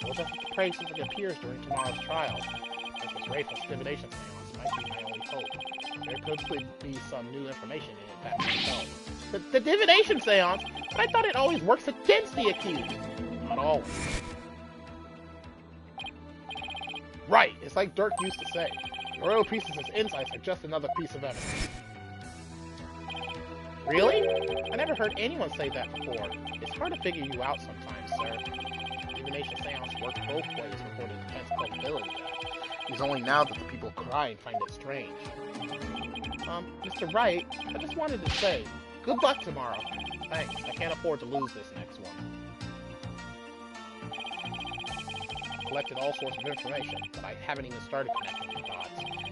We'll just have to pray something appears during tomorrow's trial. This Rayful's divination seance might be my only hope. There could be some new information in it that might help. The divination seance? But I thought it always works against the accused. Not always. Right, it's like Dirk used to say. The royal priestess's insights are just another piece of evidence. Really? I never heard anyone say that before. It's hard to figure you out sometimes, sir. Divination seance work both ways before the defense culpability. It's only now that the people cry and find it strange. Mr. Wright, I just wanted to say, good luck tomorrow. Thanks, I can't afford to lose this next one. I've collected all sorts of information, but I haven't even started connecting the dots.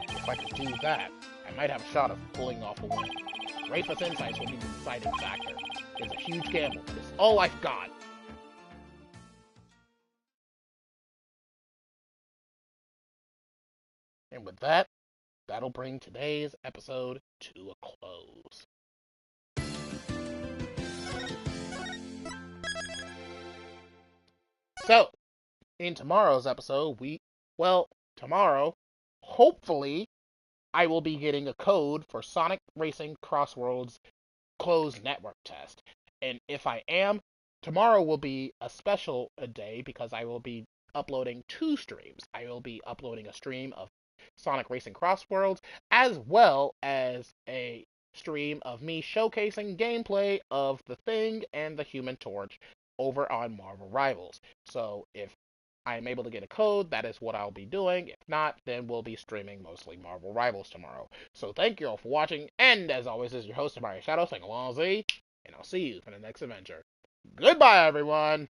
If I could do that, I might have a shot of pulling off a win. Rayful's insights will be the deciding factor. It's a huge gamble, but it's all I've got. And with that, that'll bring today's episode to a close. So, in tomorrow's episode, tomorrow, hopefully, I will be getting a code for Sonic Racing Crossworld's closed network test. And if I am, tomorrow will be a special day because I will be uploading two streams. I will be uploading a stream of Sonic Racing Crossworlds as well as a stream of me showcasing gameplay of The Thing and the Human Torch over on Marvel Rivals. So if I am able to get a code, that is what I'll be doing. If not, then we'll be streaming mostly Marvel Rivals tomorrow. So thank you all for watching, and as always, this is your host, TheAmariaShadow, saying along Z, and I'll see you for the next adventure. Goodbye, everyone!